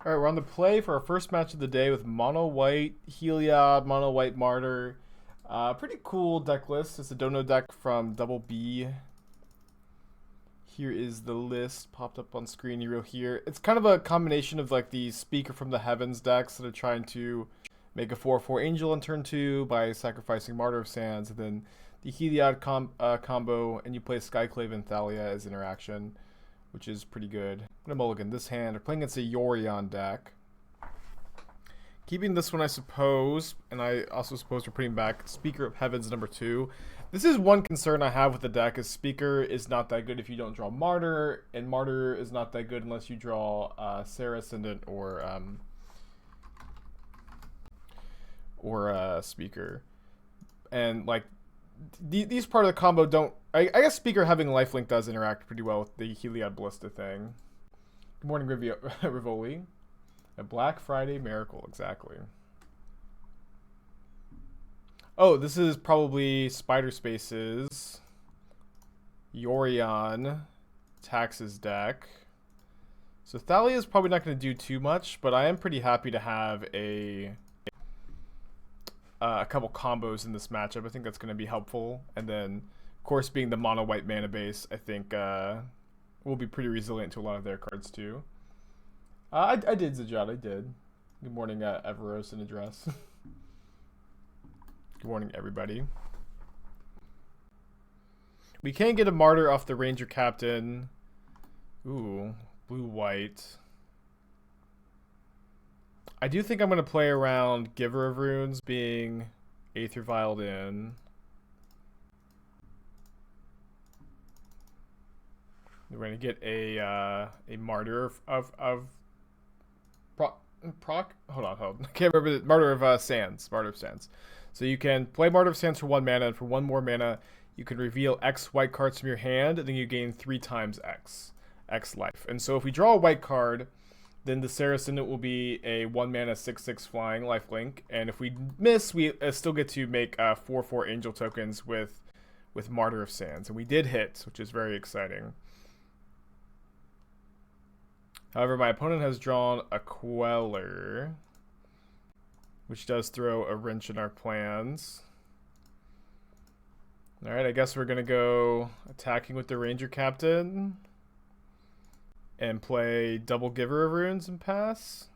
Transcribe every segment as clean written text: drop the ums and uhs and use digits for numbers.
All right, we're on the play for our first match of the day with mono white Heliod, mono white Martyr. Pretty cool deck list. It's a dono deck from Double B. Here is the list popped up on screen. You will hear it's kind of a combination of like the Speaker from the Heavens decks that are trying to make a 4/4 Angel on turn 2 by sacrificing Martyr of Sands, and then the Heliod combo, and you play Skyclave and Thalia as interaction, which is pretty good. I'm going to mulligan this hand. We're playing against a Yorion deck. Keeping this one, I suppose, and I also suppose we're putting back Speaker of Heavens number 2. This is one concern I have with the deck, is Speaker is not that good if you don't draw Martyr, and Martyr is not that good unless you draw Serra Ascendant or Speaker. And, like, these part of the combo don't... I guess Speaker having lifelink does interact pretty well with the Heliod Ballista thing. Good morning, Rivoli. A Black Friday miracle, exactly. Oh, this is probably Spider Space's Yorion Taxes deck. So Thalia is probably not going to do too much, but I am pretty happy to have a couple combos in this matchup. I think that's going to be helpful. And then, of course, being the mono white mana base, I think will be pretty resilient to a lot of their cards too. I did, Zajad, I did. Good morning, Everos in address. Good morning, everybody. We can get a Martyr off the Ranger-Captain. Ooh, blue-white. I do think I'm going to play around Giver of Runes being Aether Vialed in. We're going to get a Martyr of hold on. I can't remember the Martyr of Sands. Martyr of Sands. So you can play Martyr of Sands for 1 mana, and for 1 more mana, you can reveal X white cards from your hand, and then you gain 3 times X life. And so if we draw a white card, then the Serra Ascendant will be a 1 mana 6/6 flying lifelink, and if we miss, we still get to make 4/4 angel tokens with Martyr of Sands, and we did hit, which is very exciting. However, my opponent has drawn a Queller, which does throw a wrench in our plans. Alright, I guess we're going to go attacking with the Ranger-Captain and play double Giver of Runes and pass.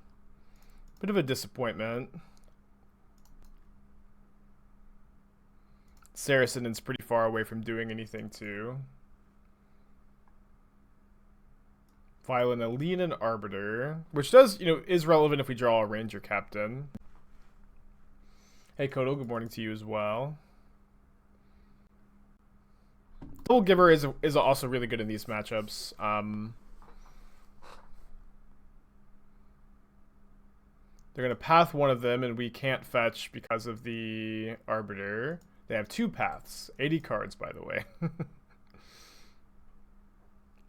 Bit of a disappointment. Serra Ascendant's pretty far away from doing anything too. Violent Alien and Arbiter, which does, is relevant if we draw a Ranger-Captain. Hey Kodo, good morning to you as well. Double Giver is also really good in these matchups. They're going to path one of them, and we can't fetch because of the Arbiter. They have 2 paths. 80 cards, by the way.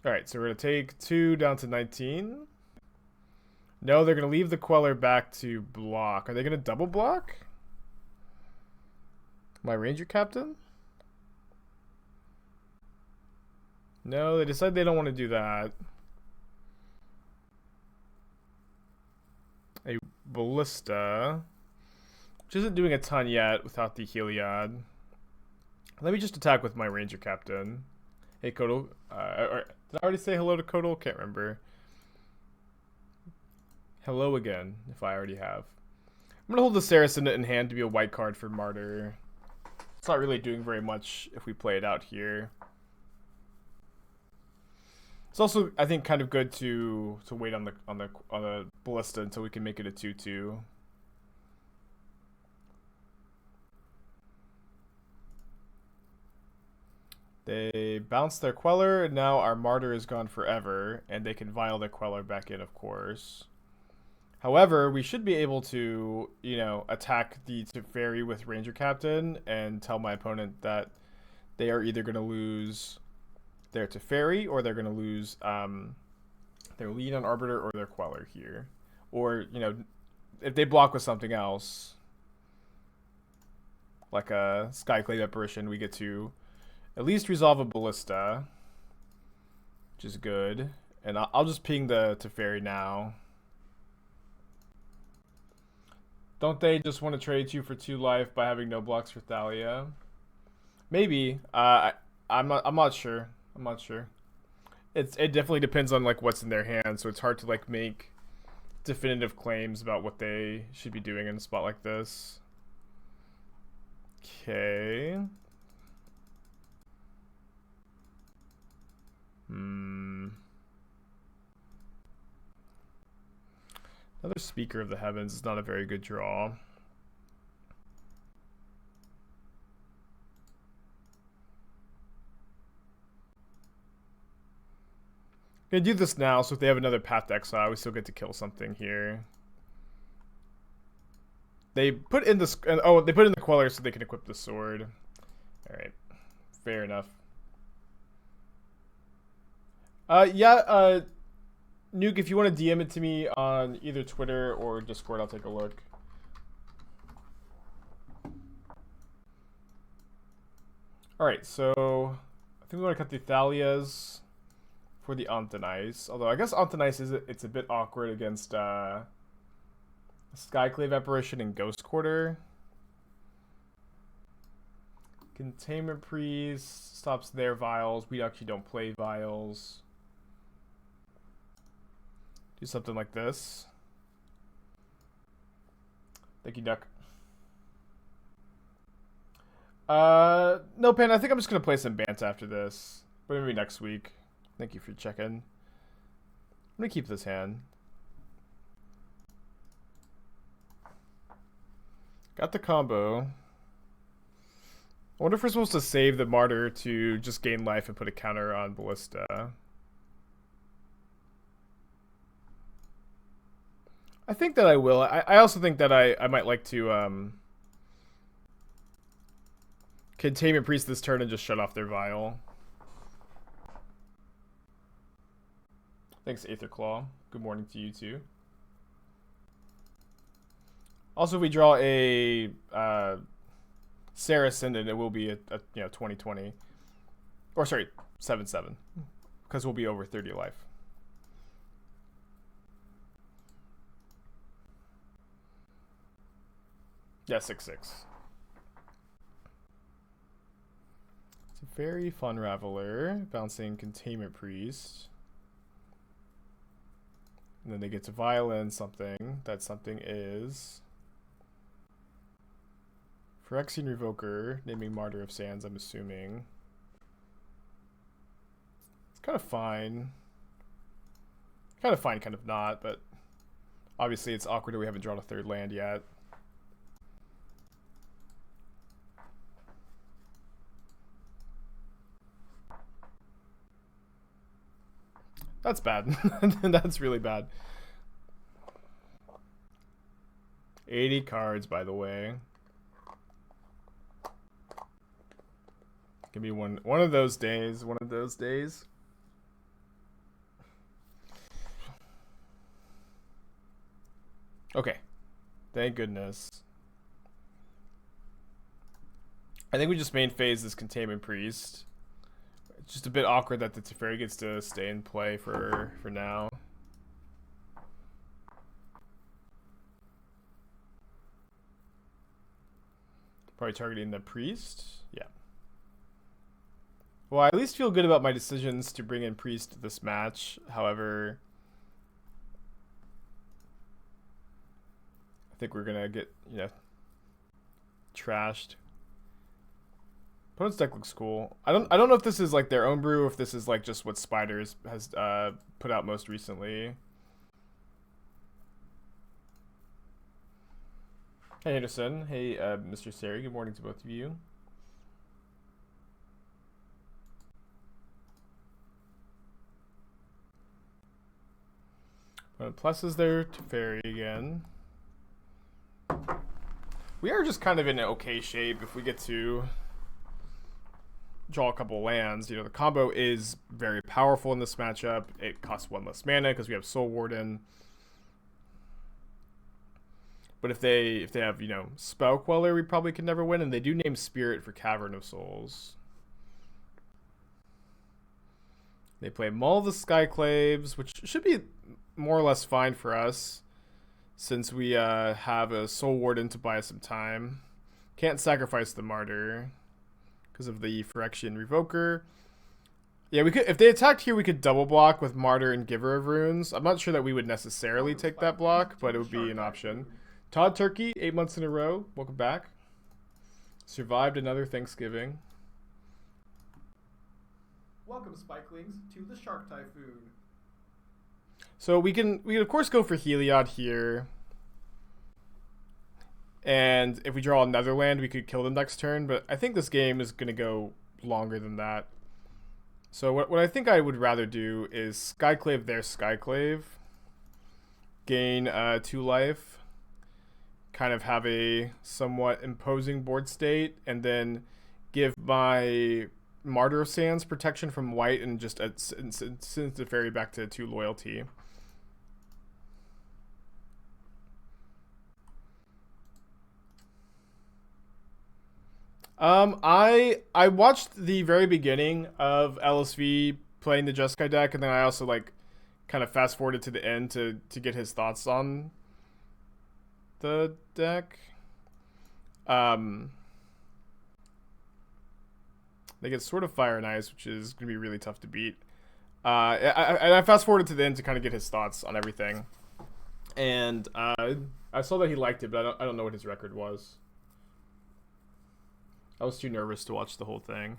Alright, so we're going to take 2 down to 19. No, they're going to leave the Queller back to block. Are they going to double block my Ranger-Captain? No, they decide they don't want to do that. A Ballista, which isn't doing a ton yet without the Heliod. Let me just attack with my Ranger-Captain. Hey, Kodal. Did I already say hello to Kodal? Can't remember. Hello again, if I already have. I'm going to hold the Serra Ascendant in hand to be a white card for Martyr. It's not really doing very much if we play it out here. It's also, I think, kind of good to wait on the Ballista until we can make it a 2/2. They bounce their Queller, and now our Martyr is gone forever, and they can vial their Queller back in, of course. However, we should be able to, attack the Teferi with Ranger-Captain and tell my opponent that they are either going to lose their Teferi, or they're going to lose their lead on Arbiter or their Queller here. Or, if they block with something else, like a Skyclave Apparition, we get to at least resolve a Ballista, which is good. And I'll just ping the Teferi now. Don't they just want to trade you for 2 life by having no blocks for Thalia? Maybe. I'm not sure. I'm not sure. It definitely depends on like what's in their hand, so it's hard to like make definitive claims about what they should be doing in a spot like this. Okay. Another Speaker of the Heavens is not a very good draw. I'm gonna do this now, so if they have another Path to Exile, we still get to kill something here. They put in the they put in the Queller so they can equip the sword. All right, fair enough. Yeah, Nuke, if you want to DM it to me on either Twitter or Discord, I'll take a look. All right, so I think we want to cut the Thalias for the Ontanice. Although I guess Ontanice it's a bit awkward against Skyclave Apparition and Ghost Quarter. Containment Priest stops their vials. We actually don't play vials. Do something like this. Thank you, Duck. No, Pan, I think I'm just going to play some Bant after this. But maybe next week. Thank you for checking. I'm going to keep this hand. Got the combo. I wonder if we're supposed to save the Martyr to just gain life and put a counter on Ballista. I think that I will. I also think that I might like to Containment Priest this turn and just shut off their Vial. Thanks, Aetherclaw. Good morning to you too. Also, if we draw a Serra Ascendant, it will be a 2020. Or sorry, 7/7. Because we'll be over 30 life. Yeah, 6/6. It's a very fun Raveler. Bouncing Containment Priest. And then they get to violin something. That something is Phyrexian Revoker, naming Martyr of Sands, I'm assuming. It's kind of fine. Kind of fine, kind of not, but obviously it's awkward that we haven't drawn a third land yet. That's bad. That's really bad. 80 cards, by the way. Give me one of those days. One of those days. Okay. Thank goodness. I think we just main phase this Containment Priest. It's just a bit awkward that the Teferi gets to stay in play for now. Probably targeting the Priest. Yeah. Well, I at least feel good about my decisions to bring in Priest this match. However, I think we're gonna get, trashed. Opponent's deck looks cool. I don't know if this is like their own brew or if this is like just what Spiders has put out most recently. Hey Anderson. Hey Mr. Sari. Good morning to both of you. Opponent pluses their Teferi again. We are just kind of in an okay shape if we get to draw a couple lands. The combo is very powerful in this matchup. It costs 1 less mana because we have Soul Warden. But if they have, Spell Queller, we probably could never win. And they do name Spirit for Cavern of Souls. They play Mull the Skyclaves, which should be more or less fine for us. since we have a Soul Warden to buy us some time. Can't sacrifice the Martyr because of the Phyrexian Revoker. Yeah, we could, if they attacked here, we could double block with Martyr and Giver of Runes. I'm not sure that we would necessarily take that block, but it would be an option. Todd Turkey, 8 months in a row. Welcome back. Survived another Thanksgiving. Welcome, Spikelings, to the Shark Typhoon. So we can of course go for Heliod here. And if we draw another land, we could kill them next turn, but I think this game is going to go longer than that. So what I think I would rather do is Skyclave their Skyclave. Gain 2 life. Kind of have a somewhat imposing board state, and then give my Martyr of Sands protection from white and just send the fairy back to 2 loyalty. I watched the very beginning of LSV playing the Jeskai deck, and then I also like kind of fast forwarded to the end to get his thoughts on the deck. They get sort of Fire and Ice, which is going to be really tough to beat. I fast forwarded to the end to kind of get his thoughts on everything, and I saw that he liked it, but I don't know what his record was. I was too nervous to watch the whole thing.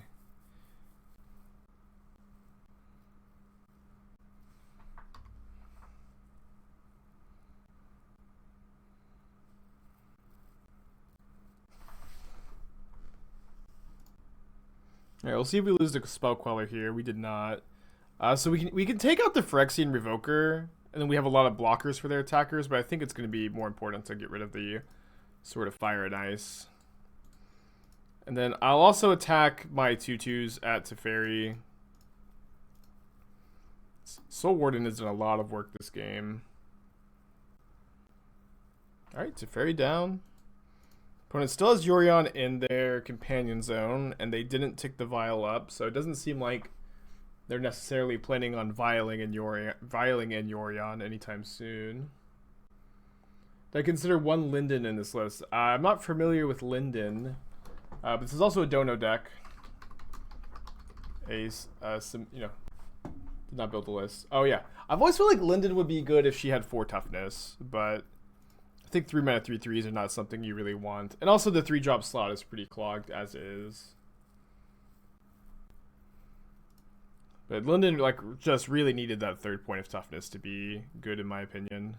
Alright, we'll see if we lose the Spell Queller here. We did not. So we can take out the Phyrexian Revoker, and then we have a lot of blockers for their attackers, but I think it's going to be more important to get rid of the sort of Fire and Ice. And then I'll also attack my 2/2s at Teferi. Soul Warden has done a lot of work this game. Alright, Teferi down. Opponent still has Yorion in their companion zone, and they didn't tick the vial up, so it doesn't seem like they're necessarily planning on vialing in Yorion anytime soon. Did I consider one Linden in this list? I'm not familiar with Linden. But this is also a Dono deck. Did not build the list. Oh yeah, I've always felt like Linden would be good if she had 4 toughness, but I think 3 mana 3/3s are not something you really want. And also the 3-drop slot is pretty clogged as is. But Linden like just really needed that 3rd point of toughness to be good in my opinion.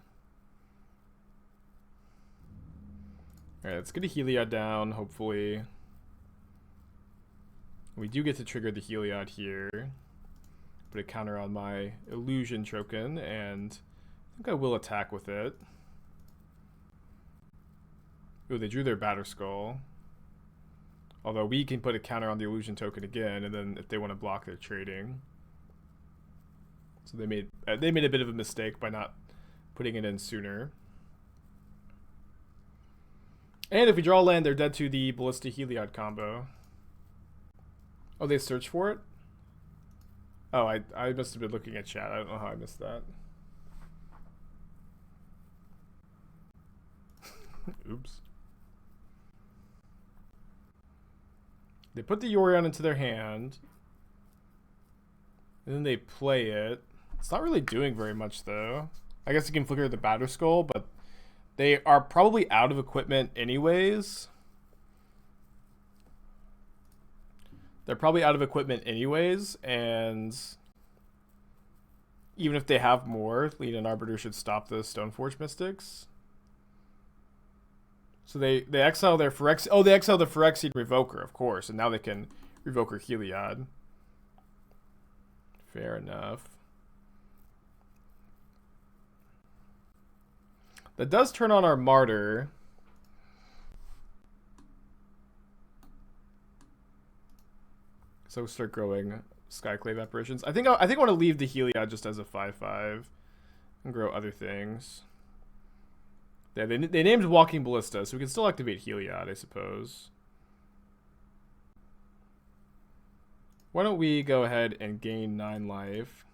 Alright, let's get a Heliod down, hopefully. We do get to trigger the Heliod here. Put a counter on my Illusion Token, and I think I will attack with it. Ooh, they drew their Batterskull. Although we can put a counter on the Illusion Token again, and then if they want to block, they're trading. So they made a bit of a mistake by not putting it in sooner. And if we draw land, they're dead to the Ballista Heliod combo. Oh, they searched for it? Oh, I must have been looking at chat. I don't know how I missed that. Oops. They put the Yorion into their hand. And then they play it. It's not really doing very much, though. I guess you can flicker the Batterskull, but they are probably out of equipment anyways. They're probably out of equipment anyways, and even if they have more, Lead and Arbiter should stop the Stoneforge Mystics. So they exile their Phyrexian... Oh, they exile the Phyrexian Revoker, of course, and now they can Revoker Heliod. Fair enough. That does turn on our Martyr. So we'll start growing Skyclave Apparitions. I think I want to leave the Heliod just as a 5/5 and grow other things. Yeah, they named Walking Ballista, so we can still activate Heliod, I suppose. Why don't we go ahead and gain 9 life?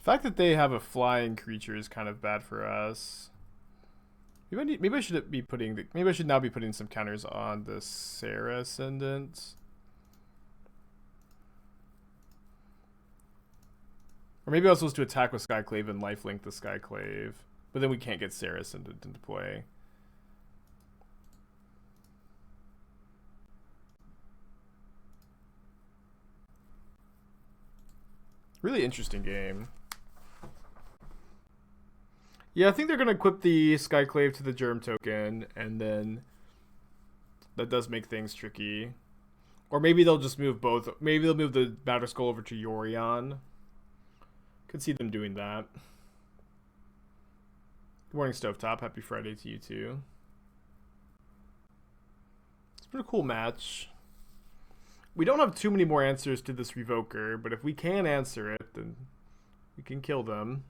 fact that they have a flying creature is kind of bad for us. Maybe I should be putting maybe I should now be putting some counters on the Serra Ascendant. Or maybe I was supposed to attack with Skyclave and lifelink the Skyclave. But then we can't get Serra Ascendant into play. Really interesting game. Yeah, I think they're going to equip the Skyclave to the Germ token, and then that does make things tricky. Or maybe they'll just move both. Maybe they'll move the Batter Skull over to Yorion. Could see them doing that. Good morning, Stovetop. Happy Friday to you too. It's been a cool match. We don't have too many more answers to this Revoker, but if we can answer it, then we can kill them.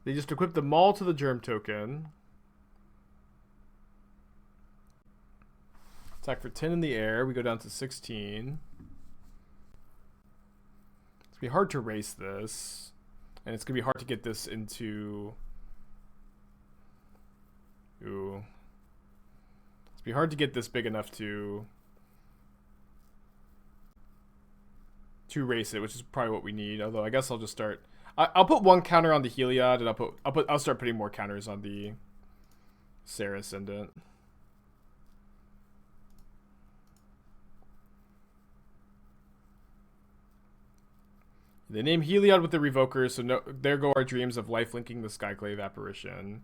They just equip the Maul to the Germ token. Attack for 10 in the air. We go down to 16. It's going to be hard to race this. And it's going to be hard to get this into... Ooh. It's going to be hard to get this big enough to race it, which is probably what we need. Although I guess I'll just start... I'll put one counter on the Heliod, and I'll start putting more counters on the Serra Ascendant. They name Heliod with the Revoker, so no, there go our dreams of lifelinking the Skyclave Apparition.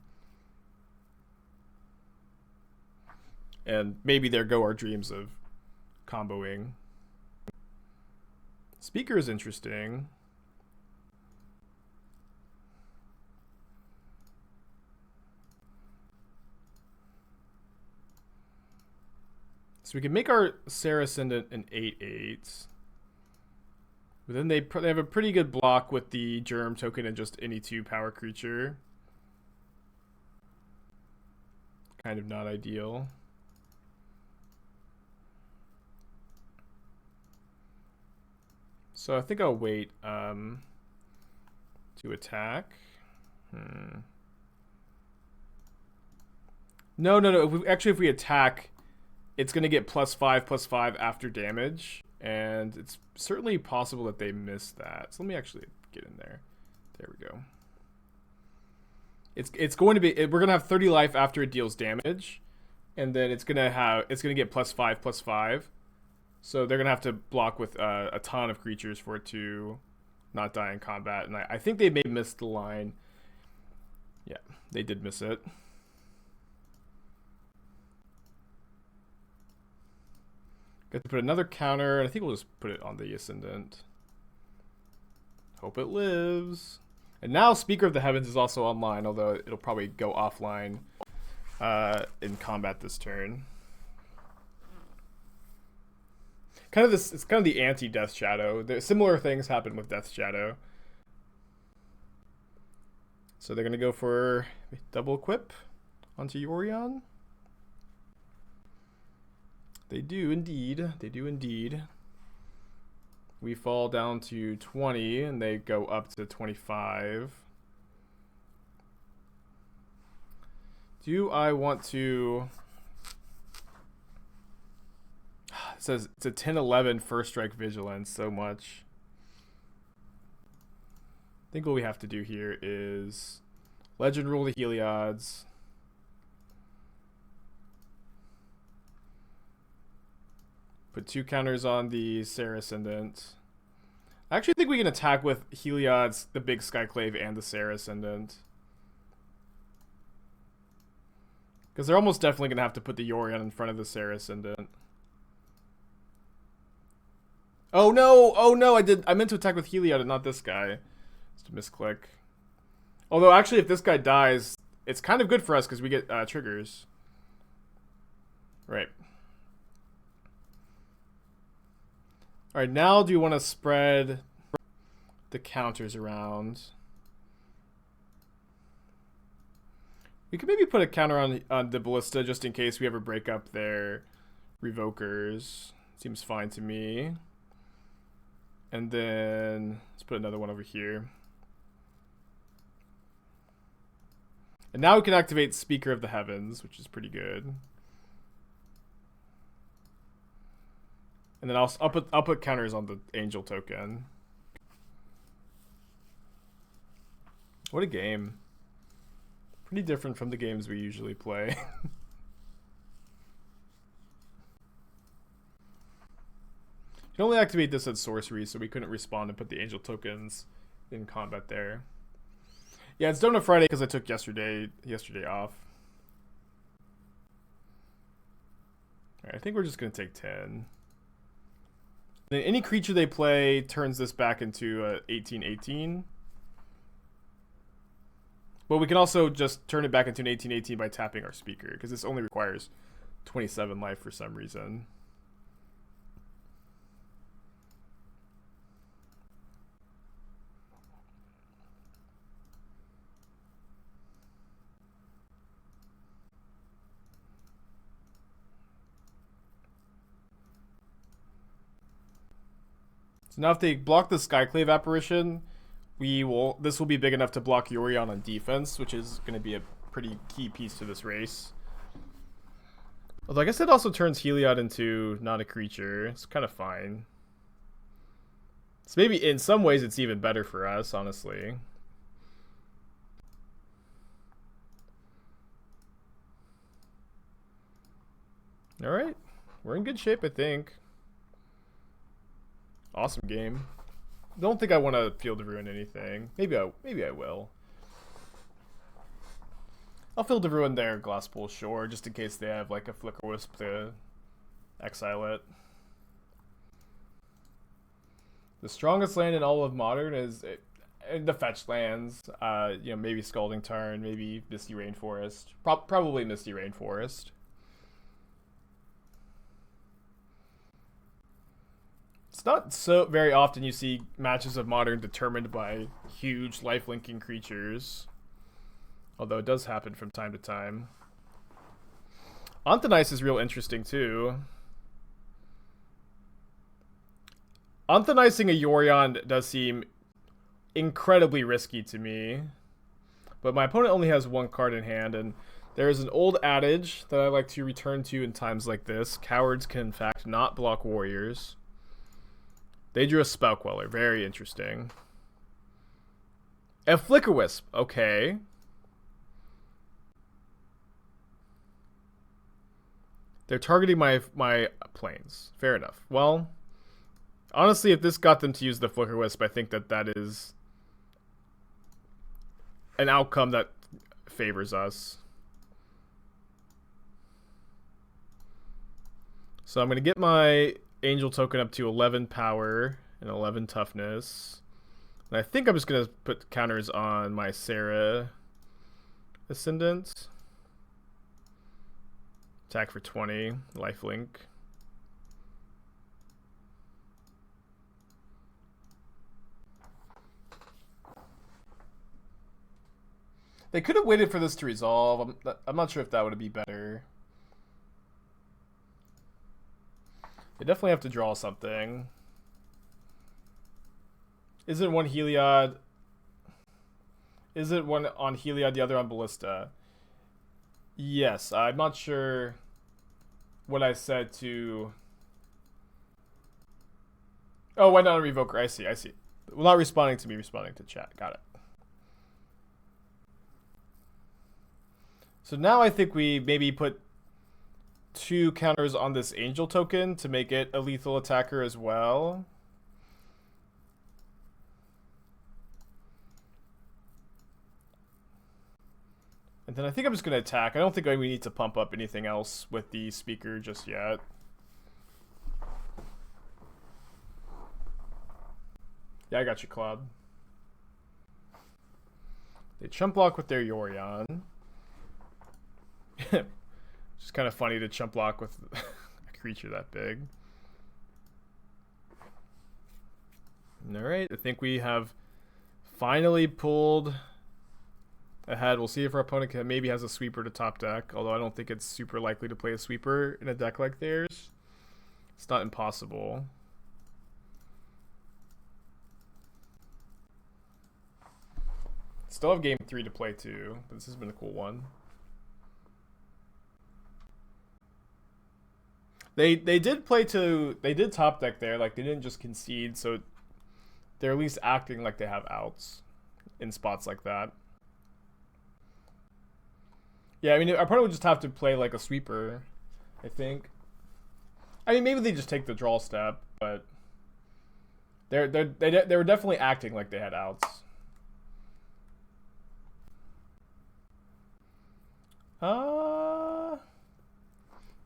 And maybe there go our dreams of comboing. Speaker is interesting. So we can make our Serra Ascendant an 8/8. But then they have a pretty good block with the Germ token and just any 2 power creature. Kind of not ideal. So I think I'll wait to attack. No. If we attack, it's going to get +5/+5 after damage. And it's certainly possible that they missed that. So let me actually get in there. There we go. It's going to be, we're going to have 30 life after it deals damage. And then it's going to get +5/+5. So they're going to have to block with a ton of creatures for it to not die in combat. And I think they may miss the line. Yeah, they did miss it. Got to put another counter, and I think we'll just put it on the Ascendant. Hope it lives. And now Speaker of the Heavens is also online, although it'll probably go offline in combat this turn. It's kind of the anti-Death Shadow. Similar things happen with Death Shadow. So they're going to go for double equip onto Yorion. They do indeed. They do indeed. We fall down to 20, and they go up to 25. Do I want to... It says it's a 10/11 first strike vigilance, so much. I think what we have to do here is Legend Rule the Heliods. Put 2 counters on the Serra Ascendant. I actually think we can attack with Heliods, the big Skyclave, and the Serra Ascendant. Because they're almost definitely going to have to put the Yorion in front of the Serra Ascendant. Oh no! Oh no! I meant to attack with Heliod and not this guy. Just a misclick. Although actually, if this guy dies, it's kind of good for us because we get triggers. Right. Alright, now do you want to spread the counters around? We could maybe put a counter on the Ballista just in case we ever break up their Revokers. Seems fine to me. And then let's put another one over here. And now we can activate Speaker of the Heavens, which is pretty good. And then I'll put counters on the Angel token. What a game. Pretty different from the games we usually play. You can only activate this at sorcery, so we couldn't respond and put the Angel tokens in combat there. Yeah, it's Donut Friday because I took yesterday off. Alright, I think we're just going to take 10. Then any creature they play turns this back into a 18/18. But we can also just turn it back into an 18/18 by tapping our speaker, because this only requires 27 life for some reason. So now if they block the Skyclave Apparition, this will be big enough to block Yorion on defense, which is going to be a pretty key piece to this race. Although I guess it also turns Heliod into not a creature. It's kind of fine. So maybe in some ways it's even better for us, honestly. Alright. We're in good shape, I think. Awesome game. Don't think I want to Field of Ruin anything. Maybe I will. I'll Field of Ruin their Glasspool Shore just in case they have like a Flicker Wisp to exile it. The strongest land in all of Modern is the fetch lands. You know, maybe Scalding Tarn, maybe Misty Rainforest. Probably Misty Rainforest. It's not so very often you see matches of Modern determined by huge life-linking creatures. Although it does happen from time to time. Anthonice is real interesting too. Anthenicing a Yorion does seem incredibly risky to me. But my opponent only has one card in hand, and there is an old adage that I like to return to in times like this. Cowards can in fact not block warriors. They drew a Spell Queller. Very interesting. A Flicker Wisp. Okay. They're targeting my planes. Fair enough. Well, honestly, if this got them to use the Flicker Wisp, I think that is an outcome that favors us. So I'm going to get my Angel token up to 11 power and 11 toughness. And I think I'm just going to put counters on my Serra Ascendant. Attack for 20, lifelink. They could have waited for this to resolve. I'm not sure if that would be better. They definitely have to draw something. Isn't one Heliod? Is it one on Heliod, the other on Ballista? Yes, I'm not sure what I said to... Oh, why not a Revoker? I see. Well, not responding to me, responding to chat. Got it. So now I think we maybe put 2 counters on this Angel token to make it a lethal attacker as well. And then I think I'm just going to attack. I don't think we need to pump up anything else with the speaker just yet. Yeah, I got you, Claude. They chump block with their Yorion. It's kind of funny to chump block with a creature that big. Alright, I think we have finally pulled ahead. We'll see if our opponent maybe has a sweeper to top deck, although I don't think it's super likely to play a sweeper in a deck like theirs. It's not impossible. Still have game 3 to play too, but this has been a cool one. They did top deck there, like they didn't just concede, so they're at least acting like they have outs in spots like that. Yeah, I mean, I probably would just have to play like a sweeper, I think. I mean, maybe they just take the draw step, but they were definitely acting like they had outs.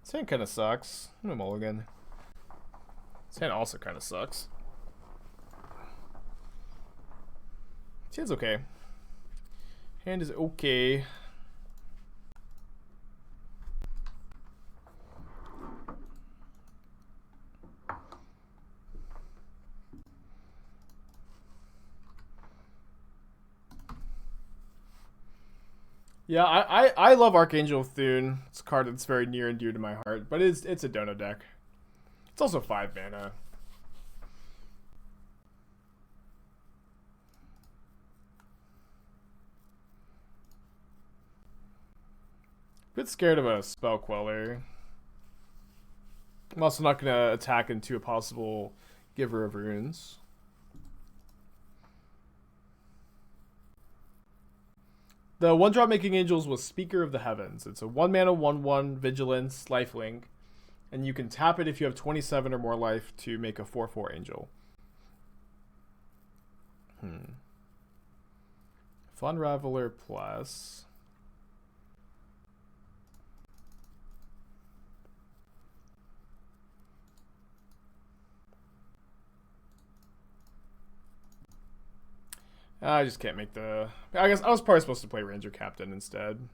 This hand kind of sucks. I'm gonna mulligan. This hand also kind of sucks. This hand's okay. Hand is okay. Yeah, I love Archangel Thune. It's a card that's very near and dear to my heart, but it's a dono deck. It's also 5 mana. Bit scared of a Spell Queller. I'm also not going to attack into a possible Giver of Runes. The 1-drop Making Angels was Speaker of the Heavens. It's a 1 mana 1/1 Vigilance lifelink, and you can tap it if you have 27 or more life to make a 4/4 angel. Fun Raveler plus. I just can't make the... I guess I was probably supposed to play Ranger-Captain instead.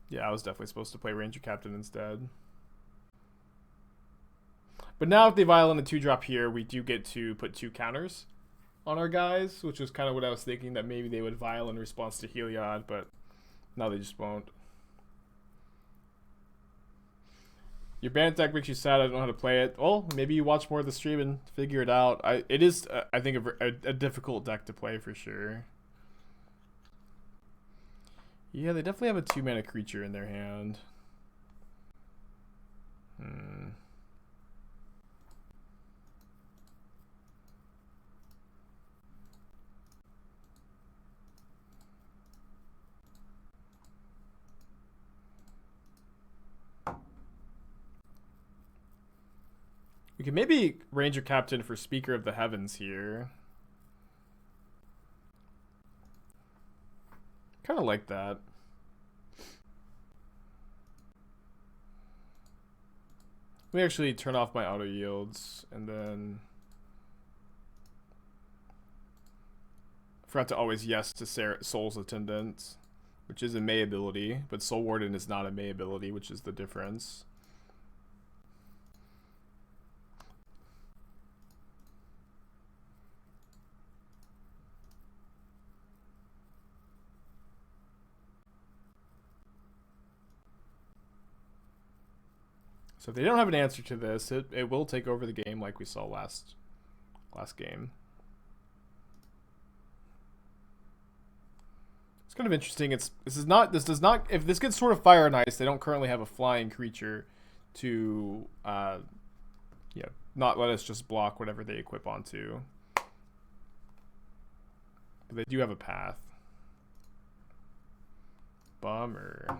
Yeah, I was definitely supposed to play Ranger-Captain instead. But now if they vial in a 2-drop here, we do get to put 2 counters on our guys, which is kind of what I was thinking, that maybe they would vial in response to Heliod, but no, they just won't. Your Bandit deck makes you sad. I don't know how to play it. Well, maybe you watch more of the stream and figure it out. It is, I think, a difficult deck to play for sure. Yeah, they definitely have a 2-mana creature in their hand. We can maybe Ranger-Captain for Speaker of the Heavens here. Kind of like that. Let me actually turn off my auto yields, and then forgot to always yes to Soul's Attendant, which is a May ability, but Soul Warden is not a May ability, which is the difference. So if they don't have an answer to this, it will take over the game like we saw last game. It's kind of interesting. This does not if this gets sort of Fire and Ice, they don't currently have a flying creature to not let us just block whatever they equip onto. But they do have a path. Bummer.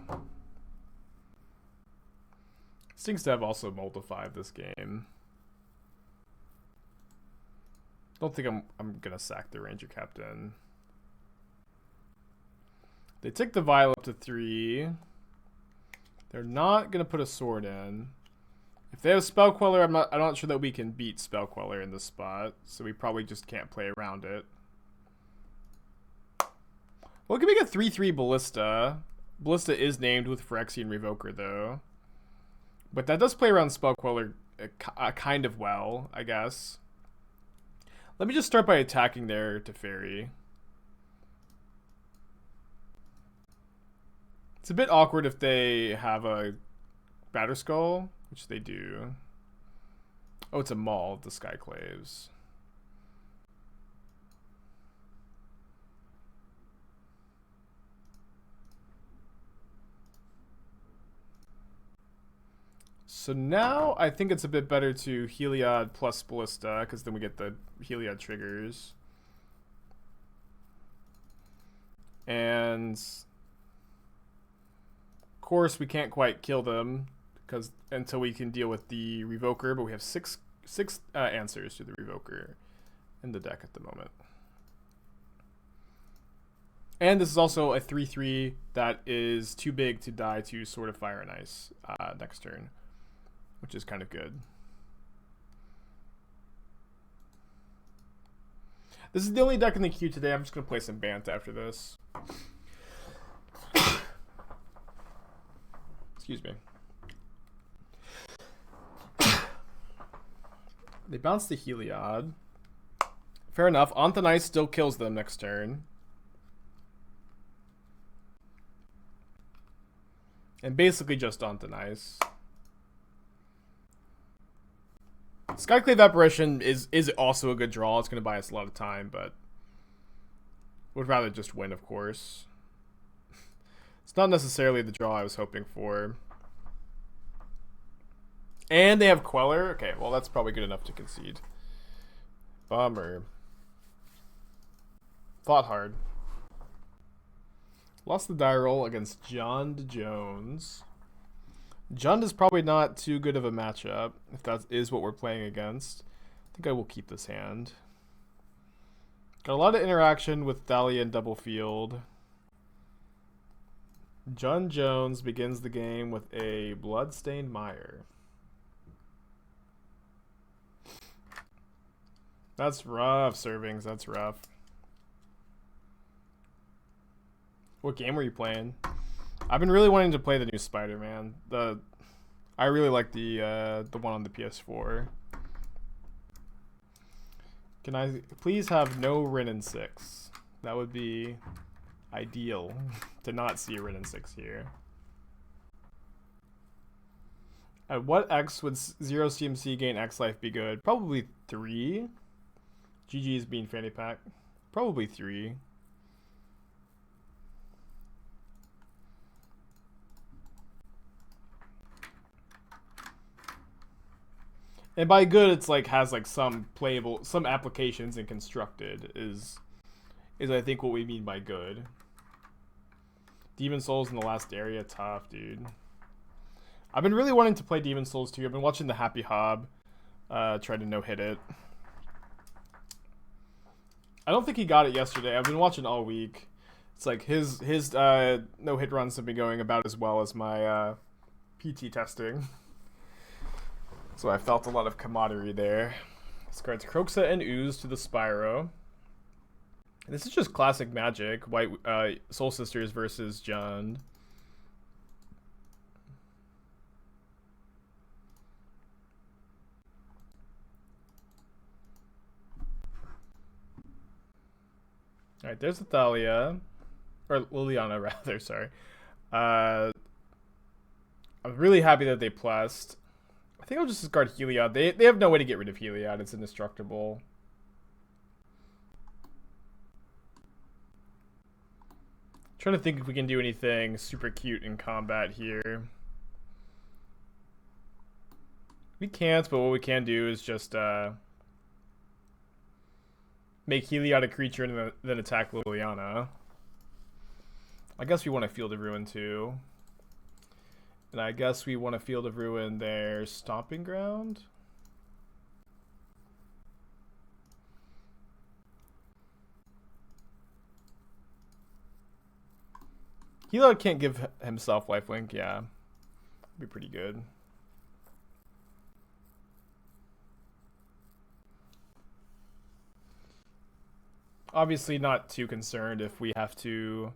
Stings to have also multiplied this game. Don't think I'm gonna sack the Ranger-Captain. They take the vial up to 3. They're not gonna put a sword in. If they have Spell Queller, I'm not sure that we can beat Spell Queller in this spot, so we probably just can't play around it. Well, we can make a 3/3 Ballista. Ballista is named with Phyrexian Revoker though. But that does play around Spell Queller kind of well, I guess. Let me just start by attacking their Teferi. It's a bit awkward if they have a Batterskull, which they do. Oh, it's a Maul of the Skyclaves. So now I think it's a bit better to Heliod plus Ballista, because then we get the Heliod triggers. And of course we can't quite kill them because until we can deal with the Revoker, but we have six answers to the Revoker in the deck at the moment. And this is also a 3/3 that is too big to die to Sword of Fire and Ice next turn, which is kind of good. This is the only deck in the queue today. I'm just going to play some Bant after this. Excuse me. They bounce the Heliod. Fair enough. Anthonice still kills them next turn. And basically just Anthonice. Skyclave Apparition is also a good draw. It's going to buy us a lot of time, but would rather just win, of course. It's not necessarily the draw I was hoping for. And they have Queller. Okay, well, that's probably good enough to concede. Bummer. Fought hard. Lost the die roll against John Jones. Jund is probably not too good of a matchup, if that is what we're playing against. I think I will keep this hand. Got a lot of interaction with Thalia and Double Field. Jund Jones begins the game with a Bloodstained Mire. That's rough, Servings. That's rough. What game were you playing? I've been really wanting to play the new Spider-Man. I really like the one on the PS4. Can I please have no Rin and 6? That would be ideal to not see a Rin and 6 here. At what X would 0 CMC gain X life be good? Probably 3. GG's being fanny pack. Probably 3. And by good, it's like has like some playable, some applications in constructed is I think what we mean by good. Demon Souls in the last area, tough, dude. I've been really wanting to play Demon Souls too. I've been watching the Happy Hob try to no-hit it. I don't think he got it yesterday. I've been watching all week. It's like his no-hit runs have been going about as well as my PT testing. So I felt a lot of camaraderie there. Discards Kroxa and Ooze to the Spyro. This is just classic Magic. White Soul Sisters versus Jund. Alright, there's the Thalia. Or Liliana, rather, sorry. I'm really happy that they plussed. I think I'll just discard Heliod. They have no way to get rid of Heliod. It's indestructible. Trying to think if we can do anything super cute in combat here. We can't, but what we can do is just make Heliod a creature and then attack Liliana. I guess we want a Field of Ruin too. And I guess we want a Field of Ruin their Stomping Ground. Heliod can't give himself lifelink, yeah. Be pretty good. Obviously not too concerned if we have to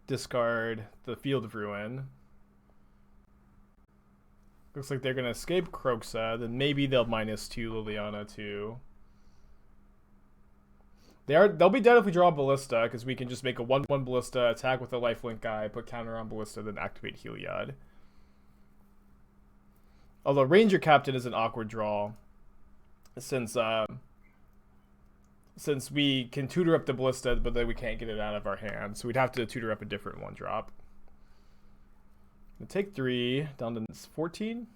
discard the Field of Ruin. Looks like they're going to escape Kroxa, then maybe they'll -2 Liliana too. They'll be dead if we draw a Ballista, because we can just make a 1/1 Ballista, attack with a lifelink guy, put counter on Ballista, then activate Heliod. Although Ranger-Captain is an awkward draw, since we can tutor up the Ballista, but then we can't get it out of our hand, so we'd have to tutor up a different 1-drop. Take 3 down to 14.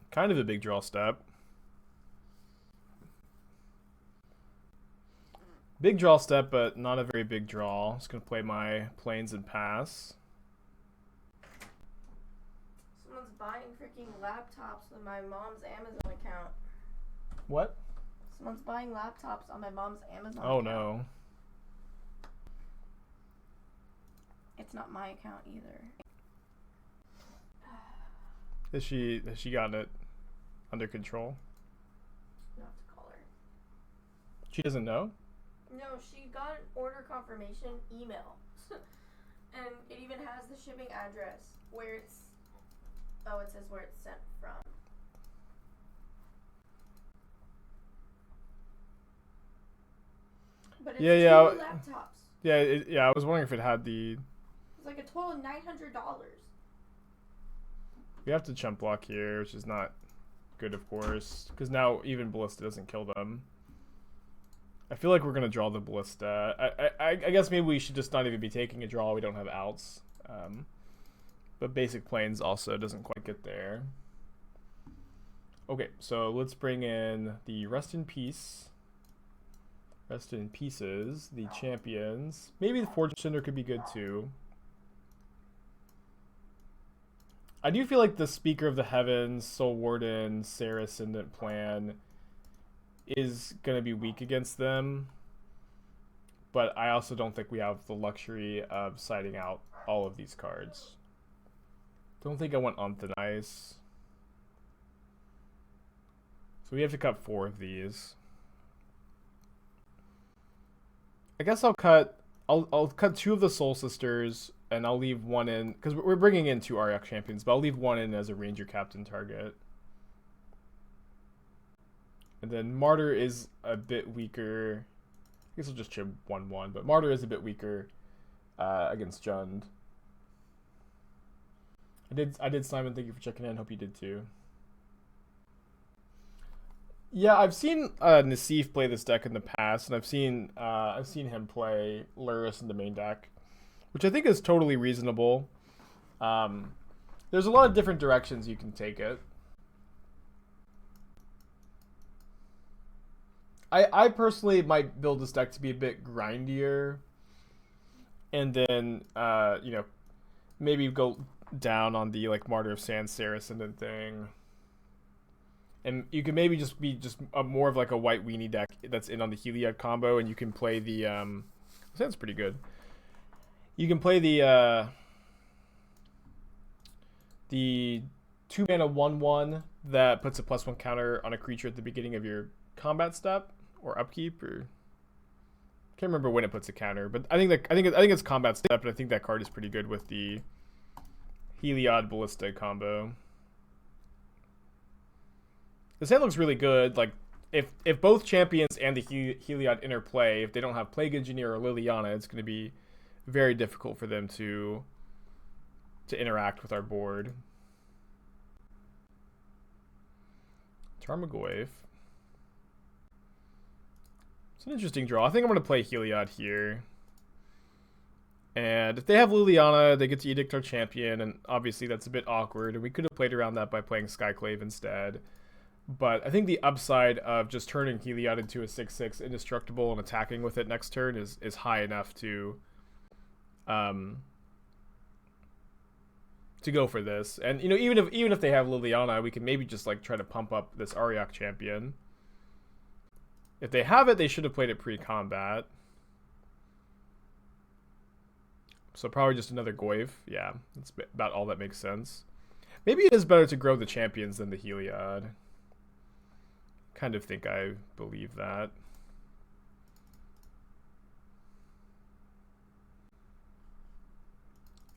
Kind of a big draw step. Big draw step, but not a very big draw. Just gonna play my planes and pass. Someone's buying freaking laptops with my mom's Amazon account. What? Someone's buying laptops on my mom's Amazon Oh account. no. It's not my account either. Has she gotten it under control? You have to call her. She doesn't know? No, she got an order confirmation email. And it even has the shipping address where it's... Oh, it says where it's sent from. But it's Yeah, two laptops. Yeah, I was wondering if it had the... It's like a total of $900. We have to chump block here, which is not good, of course. Because now even Ballista doesn't kill them. I feel like we're going to draw the Ballista. I guess maybe we should just not even be taking a draw. We don't have outs. But basic planes also doesn't quite get there. Okay, so let's bring in the Rest in Peace. Rest in Pieces. The champions. Maybe the Forge-Tender could be good too. I do feel like the Speaker of the Heavens, Soul Warden, Serra Ascendant plan is going to be weak against them. But I also don't think we have the luxury of siding out all of these cards. Don't think I want Unthanize. So we have to cut 4 of these. I guess I'll cut 2 of the Soul Sisters, and I'll leave 1 in, because we're bringing in 2 Auriok Champions, but I'll leave 1 in as a Ranger-Captain target. And then Martyr is a bit weaker. I guess I'll just chip 1/1, but Martyr is a bit weaker against Jund. I did, Simon. Thank you for checking in. Hope you did too. Yeah, I've seen Nassif play this deck in the past, and I've seen him play Lurrus in the main deck, which I think is totally reasonable. There's a lot of different directions you can take it. I personally might build this deck to be a bit grindier, and then you know, maybe go down on the like Martyr of Sands, Serra Ascendant thing. And you can maybe just be more of like a white weenie deck that's in on the Heliod combo, and you can play the sounds pretty good. You can play the 2-mana 1/1 that puts a +1 counter on a creature at the beginning of your combat step or upkeep, or can't remember when it puts a counter, but I think it's combat step, and I think that card is pretty good with the Heliod Ballista combo. This hand looks really good. Like, if both champions and the Heliod interplay, if they don't have Plague Engineer or Liliana, it's going to be very difficult for them to interact with our board. Tarmogoyf. It's an interesting draw. I think I'm going to play Heliod here. And if they have Liliana, they get to Edict our Champion, and obviously that's a bit awkward, and we could have played around that by playing Skyclave instead. But I think the upside of just turning Heliod into a 6/6 indestructible and attacking with it next turn is high enough to go for this. And you know, even if they have Liliana, we can maybe just like try to pump up this Auriok Champion. If they have it, they should have played it pre-combat. So probably just another Goyf. Yeah, that's about all that makes sense. Maybe it is better to grow the champions than the Heliod. Kind of think I believe that.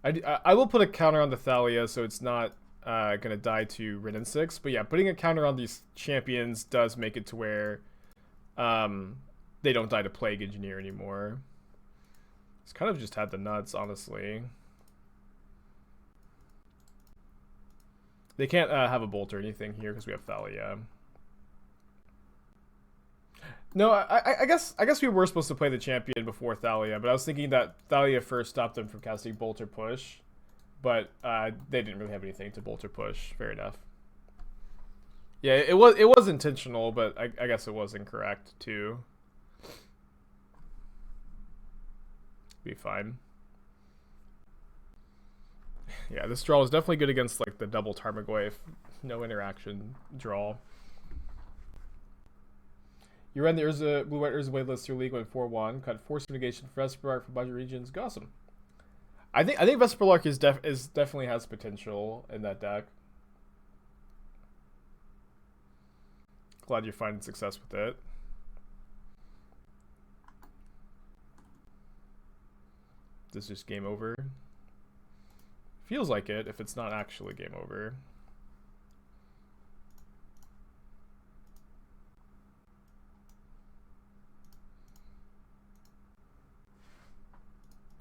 I will put a counter on the Thalia, so it's not going to die to Rin and 6. But yeah, putting a counter on these champions does make it to where they don't die to Plague Engineer anymore. It's kind of just had the nuts, honestly. They can't have a bolt or anything here because we have Thalia. No, I guess we were supposed to play the champion before Thalia, but I was thinking that Thalia first stopped them from casting Bolt or Push, but they didn't really have anything to Bolt or Push. Fair enough. Yeah, it was intentional, but I guess it was incorrect too. Be fine. Yeah, this draw is definitely good against like the double Tarmogoyf, no interaction draw. You ran the Urza, Blue-White Urza Blade list through League, went 4-1, cut Force Mitigation for Vesperlark for budget regions. Awesome. I think Vesperlark is definitely has potential in that deck. Glad you're finding success with it. This is just game over. Feels like it if it's not actually game over.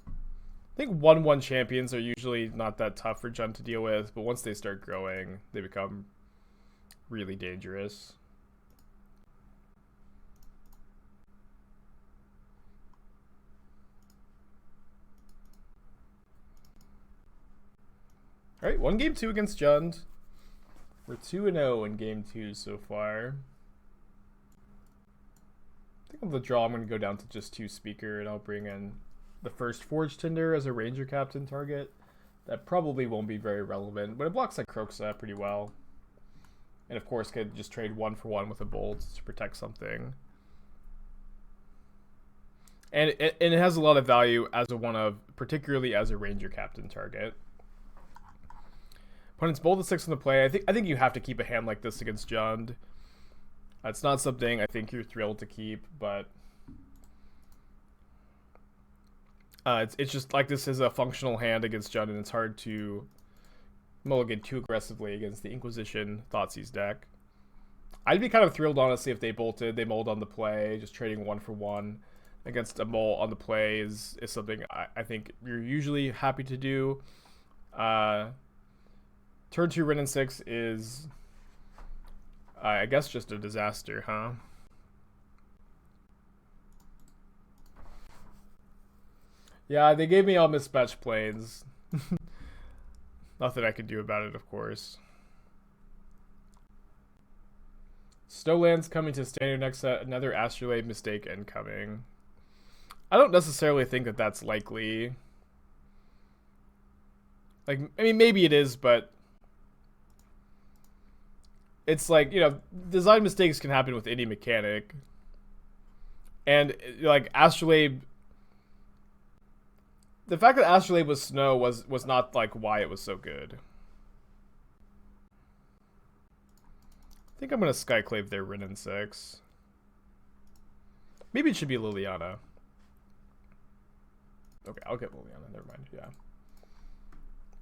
I think 1-1 champions are usually not that tough for Jund to deal with, but once they start growing, they become really dangerous. Alright, 1 game 2 against Jund. We're 2-0 in game 2 so far. I think on the draw I'm going to go down to just 2 speaker, and I'll bring in the first Forge-Tender as a Ranger-Captain target. That probably won't be very relevant, but it blocks like Kroxa pretty well. And of course could just trade 1-for-1 with a Bolt to protect something. And it has a lot of value as a one-of, particularly as a Ranger-Captain target. Opponent's Bolt at 6 on the play. I think you have to keep a hand like this against Jund. It's not something I think you're thrilled to keep, but it's just like this is a functional hand against Jund, and it's hard to mulligan too aggressively against the Inquisition Thoughtseize deck. I'd be kind of thrilled, honestly, if they bolted. They mulled on the play. Just trading 1-for-1 against a mull on the play is something I think you're usually happy to do. Turn 2 Wrenn and 6 is, I guess, just a disaster, huh? Yeah, they gave me all mismatched planes. Nothing I could do about it, of course. Snowland's coming to standard next set. Another Astrolabe mistake incoming. I don't necessarily think that that's likely. Like, I mean, maybe it is, but it's like, you know, design mistakes can happen with any mechanic. And, like, Astrolabe, the fact that Astrolabe was snow was not, like, why it was so good. I think I'm going to Skyclave their Wrenn and 6. Maybe it should be Liliana. Okay, I'll get Liliana. Never mind, yeah.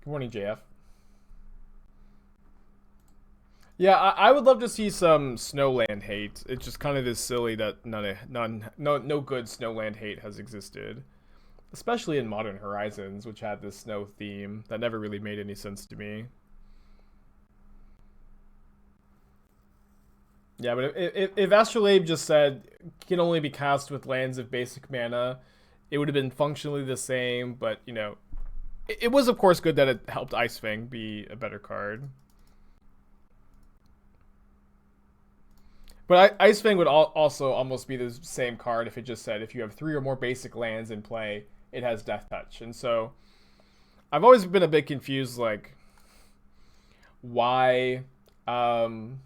Good morning, JF. Yeah, I would love to see some Snowland hate. It just kind of is silly that no good Snowland hate has existed. Especially in Modern Horizons, which had this snow theme that never really made any sense to me. Yeah, but if Astrolabe just said, can only be cast with lands of basic mana, it would have been functionally the same, but, you know, it was, of course, good that it helped Icefang be a better card. But Icefang would also almost be the same card if it just said, if you have 3 or more basic lands in play, it has Death Touch. And so I've always been a bit confused, like, why bring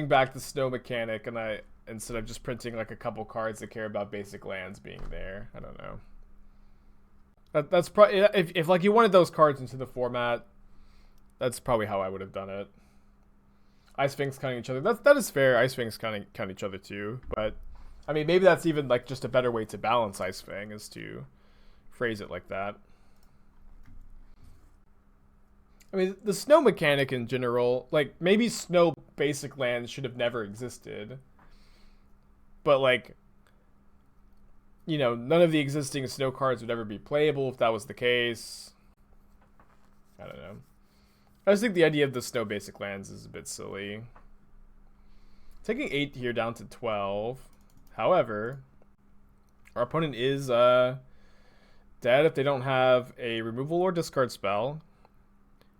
back the snow mechanic and instead of just printing like a couple cards that care about basic lands being there. I don't know. That's probably, if like you wanted those cards into the format, that's probably how I would have done it. Icefang's counting each other. That is fair. Icefang's count each other too, but I mean, maybe that's even like just a better way to balance Icefang, is to phrase it like that. I mean, the snow mechanic in general, like, maybe snow basic lands should have never existed. But, like, you know, none of the existing snow cards would ever be playable if that was the case. I don't know. I just think the idea of the snow basic lands is a bit silly. Taking 8 here down to 12. However, our opponent is dead if they don't have a removal or discard spell.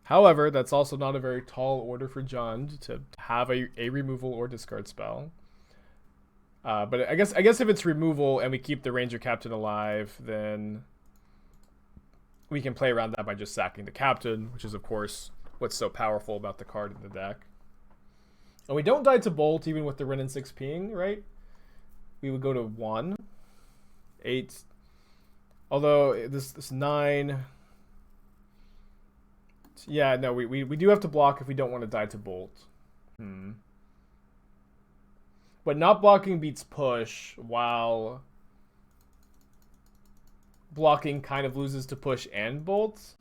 However, that's also not a very tall order for Jund to have a removal or discard spell. But I guess if it's removal and we keep the Ranger Captain alive, then we can play around that by just sacking the Captain, which is of course what's so powerful about the card in the deck. And we don't die to Bolt even with the Ren and 6 ping, right? We would go to 1. 8. Although this 9. Yeah, no, we do have to block if we don't want to die to Bolt. But not blocking beats push, while blocking kind of loses to push and Bolt.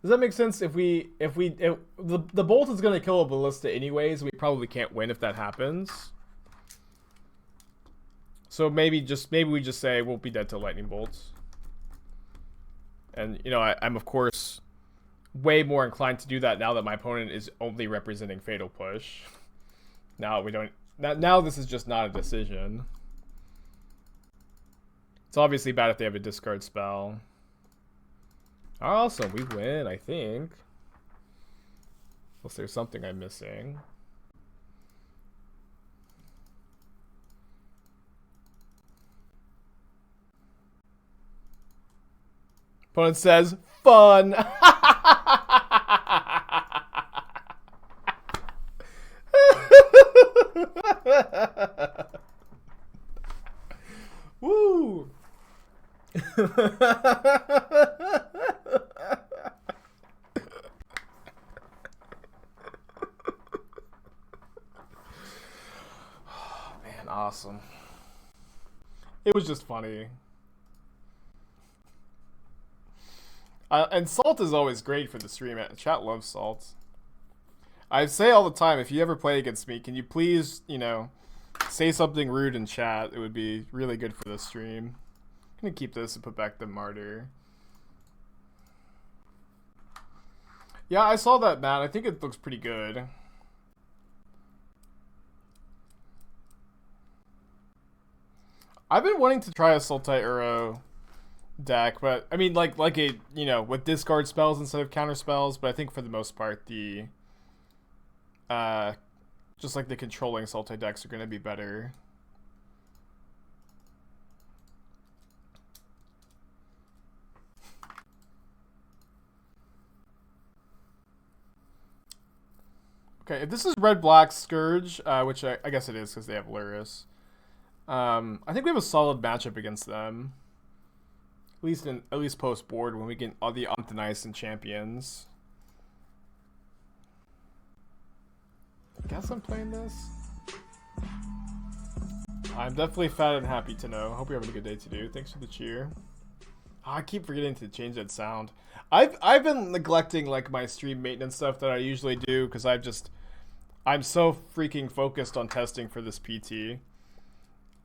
Does that make sense? If the Bolt is going to kill a Ballista anyways, we probably can't win if that happens. So maybe we just say we'll be dead to Lightning Bolts. And you know, I'm of course way more inclined to do that now that my opponent is only representing Fatal Push. Now this is just not a decision. It's obviously bad if they have a discard spell. Awesome, we win, I think. Unless there's something I'm missing. Opponent says, fun! Woo! Man, awesome. It was just funny. And Salt is always great for the stream. Chat loves Salt. I say all the time, if you ever play against me, can you please, you know, say something rude in chat? It would be really good for the stream. I'm gonna keep this and put back the Martyr. Yeah, I saw that, Matt. I think it looks pretty good. I've been wanting to try a Sultai Uro deck, but I mean, like a, you know, with discard spells instead of counter spells. But I think for the most part, the just like the controlling Sultai decks are going to be better. Okay, if this is red-black Scourge, which I guess it is because they have Luris, I think we have a solid matchup against them. At least post board when we get all the Omthanized champions. I guess I'm playing this. I'm definitely fat and happy to know. Hope you're having a good day too. Thanks for the cheer. Oh, I keep forgetting to change that sound. I've been neglecting like my stream maintenance stuff that I usually do because I'm so freaking focused on testing for this PT.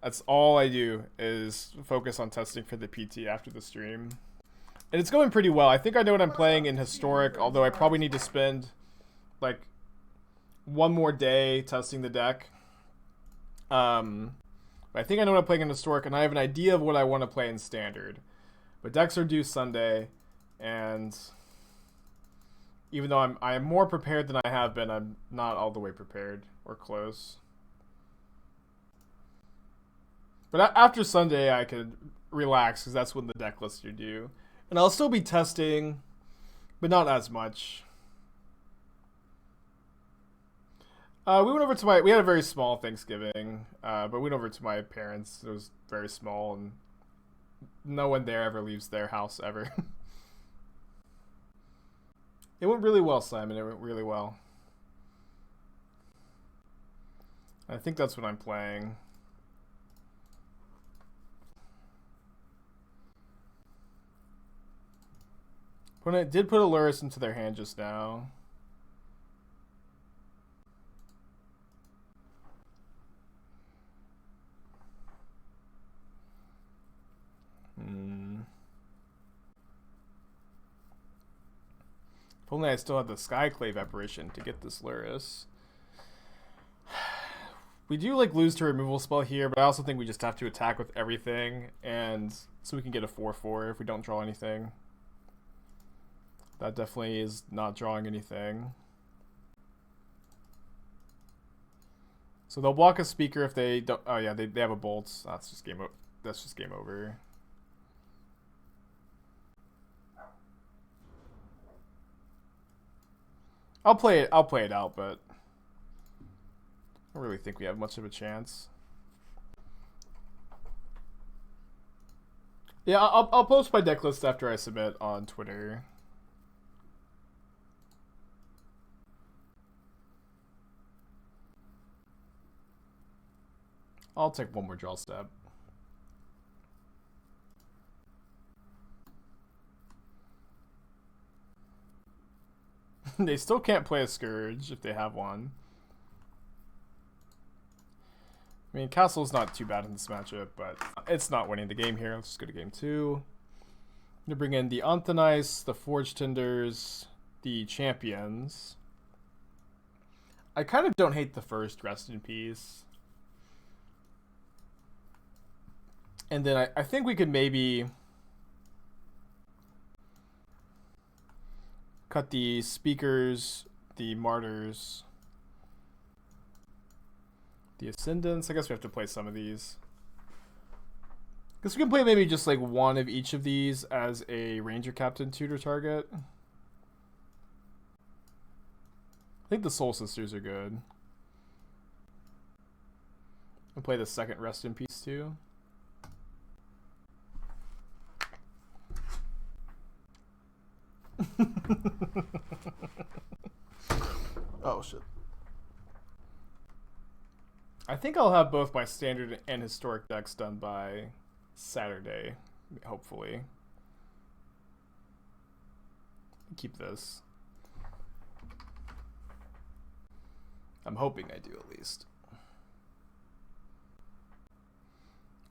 That's all I do is focus on testing for the PT after the stream. And it's going pretty well. I think I know what I'm playing in Historic, although I probably need to spend like one more day testing the deck. But I think I know what I'm playing in Historic, and I have an idea of what I want to play in Standard. But decks are due Sunday, and even though I am more prepared than I have been, I'm not all the way prepared or close. But after Sunday, I could relax because that's when the deck lists are due. And I'll still be testing, but not as much. We had a very small Thanksgiving, but we went over to my parents. It was very small, and no one there ever leaves their house ever. It went really well, Simon. It went really well. I think that's what I'm playing. Opponent did put a Luris into their hand just now. Opponent only I still have the Skyclave Apparition to get this Luris. We do like lose to removal spell here, but I also think we just have to attack with everything, and so we can get a 4/4 if we don't draw anything. That definitely is not drawing anything. So they'll block a speaker if they don't. Oh yeah, they have a bolt. That's just game. That's just game over. I'll play it out, but I don't really think we have much of a chance. Yeah, I'll post my deck list after I submit on Twitter. I'll take one more draw step. They still can't play a Scourge if they have one. I mean, Castle's not too bad in this matchup, but it's not winning the game here. Let's just go to game 2. I'm going to bring in the Anthonice, the Forge-Tenders, the Champions. I kind of don't hate the first Rest in Peace. And then I think we could maybe cut the Speakers, the Martyrs, the Ascendants. I guess we have to play some of these. Guess we can play maybe just like one of each of these as a Ranger-Captain tutor target. I think the Soul Sisters are good. I'll play the second Rest in Peace too. Oh shit. I think I'll have both my standard and historic decks done by Saturday, hopefully. Keep this. I'm hoping I do at least.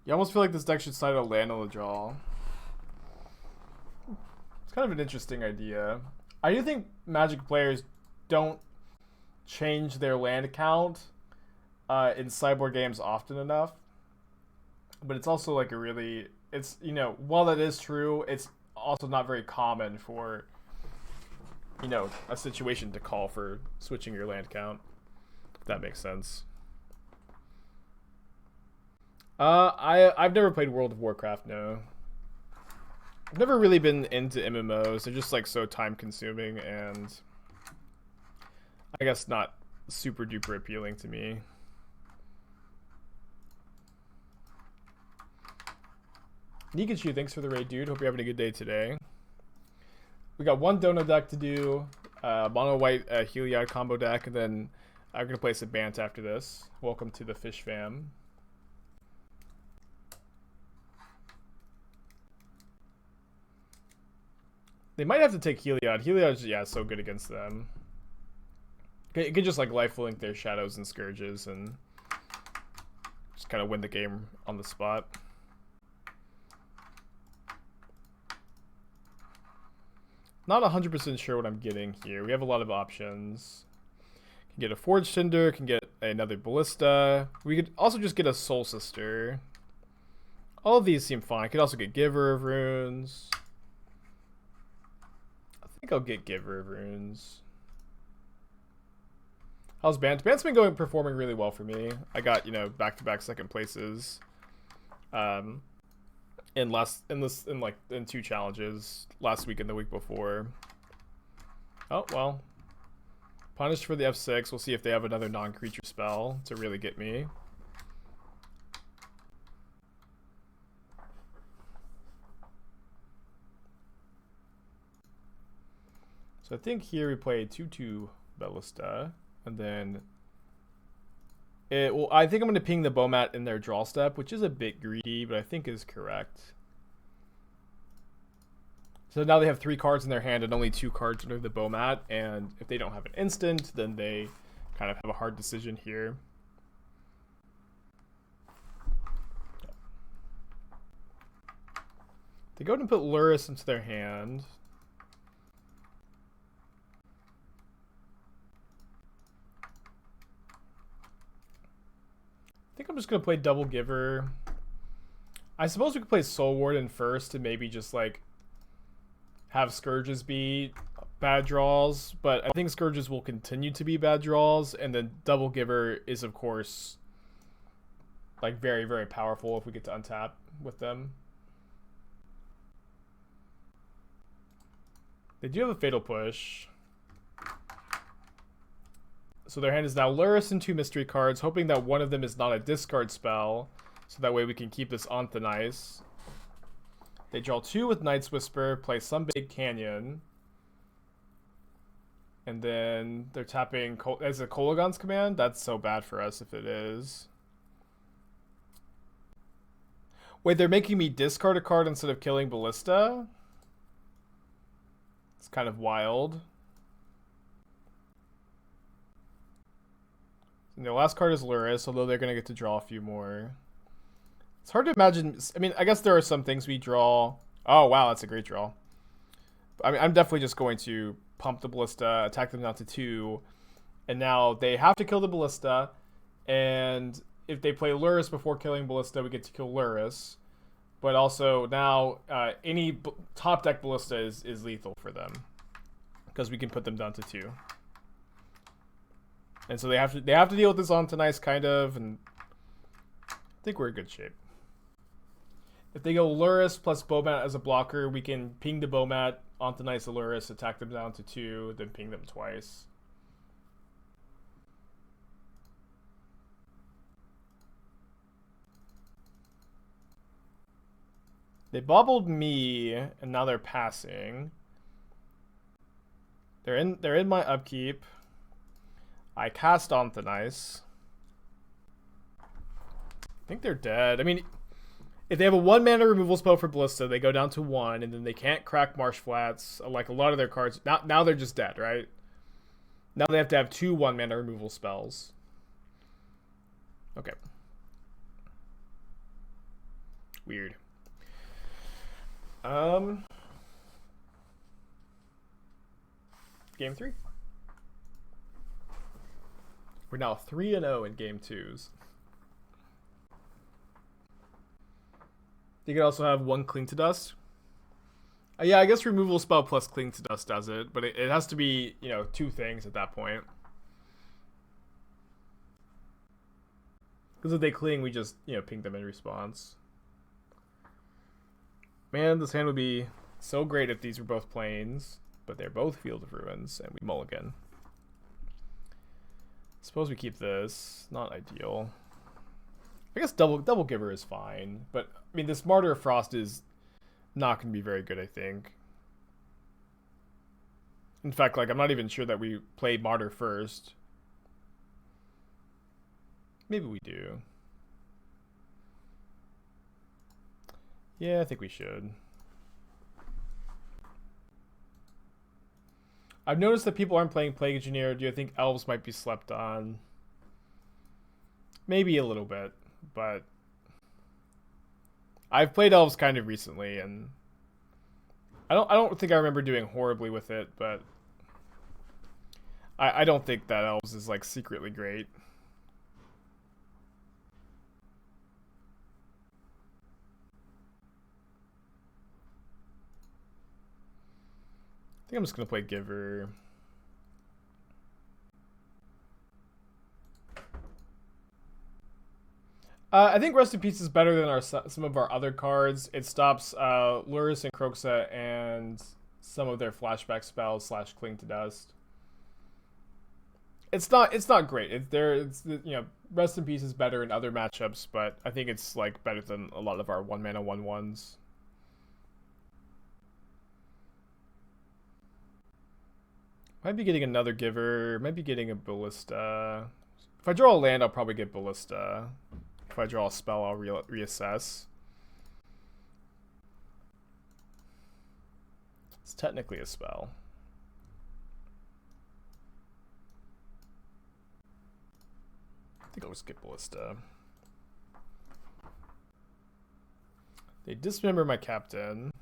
You almost feel like this deck should side a land on the draw. It's kind of an interesting idea. I do think Magic players don't change their land count in sideboard games often enough. But it's also like a really... It's, you know, while that is true, it's also not very common for, you know, a situation to call for switching your land count. If that makes sense. I've never played World of Warcraft, no. I've never really been into MMOs. They're just like so time consuming and I guess not super duper appealing to me. Nikachu, thanks for the raid, dude. Hope you're having a good day today. We got one Dono deck to do, mono white Heliod combo deck, and then I'm gonna play some Bant after this. Welcome to the Fish Fam. They might have to take Heliod. Heliod's, yeah, so good against them. It could just like lifelink their Shadows and Scourges and just kind of win the game on the spot. Not 100% sure what I'm getting here. We have a lot of options. Can get a Forge-Tender, can get another Ballista. We could also just get a Soul Sister. All of these seem fine. I could also get Giver of Runes. I think I'll get Giver of Runes. How's Bant? Bant's been performing really well for me. I got, you know, back-to-back second places. In 2 challenges last week and the week before. Oh, well. Punished for the F6. We'll see if they have another non-creature spell to really get me. So I think here we play 2/2 Ballista. And then I think I'm going to ping the Bomat in their draw step, which is a bit greedy, but I think is correct. So now they have 3 cards in their hand and only 2 cards under the Bomat, and if they don't have an instant, then they kind of have a hard decision here. They go ahead and put Luris into their hand. think I'm just going to play Double Giver. I suppose we could play Soul Warden first and maybe just, like, have Scourges be bad draws. But I think Scourges will continue to be bad draws. And then Double Giver is, of course, like, very, very powerful if we get to untap with them. They do have a Fatal Push. So their hand is now Luris and 2 mystery cards, hoping that one of them is not a discard spell. So that way we can keep this on thin ice. They draw 2 with Night's Whisper, play some Big Canyon. And then they're tapping as a Kolaghan's Command. That's so bad for us if it is. Wait, they're making me discard a card instead of killing Ballista? It's kind of wild. And their last card is Luris, although they're going to get to draw a few more. It's hard to imagine. I mean, I guess there are some things we draw. Oh, wow, that's a great draw. I mean, I'm definitely just going to pump the Ballista, attack them down to 2. And now they have to kill the Ballista. And if they play Luris before killing Ballista, we get to kill Luris. But also now any top deck Ballista is lethal for them. Because we can put them down to 2. And so they have to deal with this on tonight, kind of, and I think we're in good shape. If they go Luris plus Bomat as a blocker, we can ping the Bomat onto nice Luris, attack them down to 2, then ping them twice. They bobbled me, and now they're passing. They're in my upkeep. I cast on the nice. I think they're dead. I mean, if they have a 1-mana removal spell for Ballista, they go down to 1, and then they can't crack Marsh Flats, like a lot of their cards. Now they're just dead, right? Now they have to have 2 1-mana removal spells. Okay. Weird. Game 3. We're now 3-0 in game 2s. You could also have 1 Cling to Dust. Yeah, I guess removal spell plus Cling to Dust does it, but it has to be, 2 things at that point. Because if they cling, we just, ping them in response. Man, this hand would be so great if these were both planes, but they're both Field of Ruins, and we mulligan. Suppose we keep this. Not ideal. I guess double giver is fine, but I mean this Martyr of Frost is not going to be very good, I think. In fact, like I'm not even sure that we played Martyr first. Maybe we do. Yeah, I think we should. I've noticed that people aren't playing Plague Engineer. Do you think elves might be slept on? Maybe a little bit, but I've played elves kind of recently, and I don't think I remember doing horribly with it, but I don't think that elves is like secretly great. I think I'm just gonna play Giver. I think Rest in Peace is better than some of our other cards. It stops Luris and Kroxa and some of their flashback spells / Cling to Dust. It's not great. Rest in Peace is better in other matchups, but I think it's like better than a lot of our 1-mana 1/1s. Might be getting another Giver. Might be getting a Ballista. If I draw a land, I'll probably get Ballista. If I draw a spell, I'll reassess. It's technically a spell. I think I'll just get Ballista. They dismember my captain.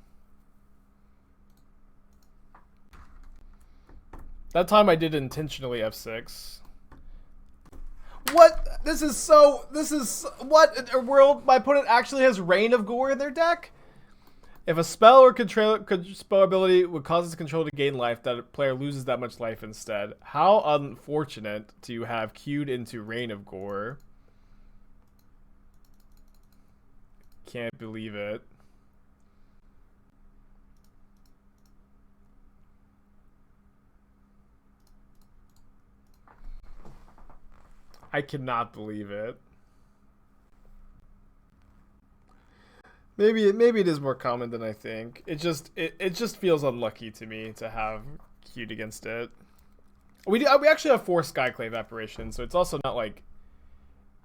That time I did intentionally F6. What? This is what in the world? My opponent actually has Reign of Gore in their deck? If a spell or spell ability would cause its control to gain life, that player loses that much life instead. How unfortunate to have queued into Reign of Gore. Can't believe it. I cannot believe it. Maybe it is more common than I think. It just feels unlucky to me to have queued against it. We actually have 4 Skyclave Apparitions, so it's also not like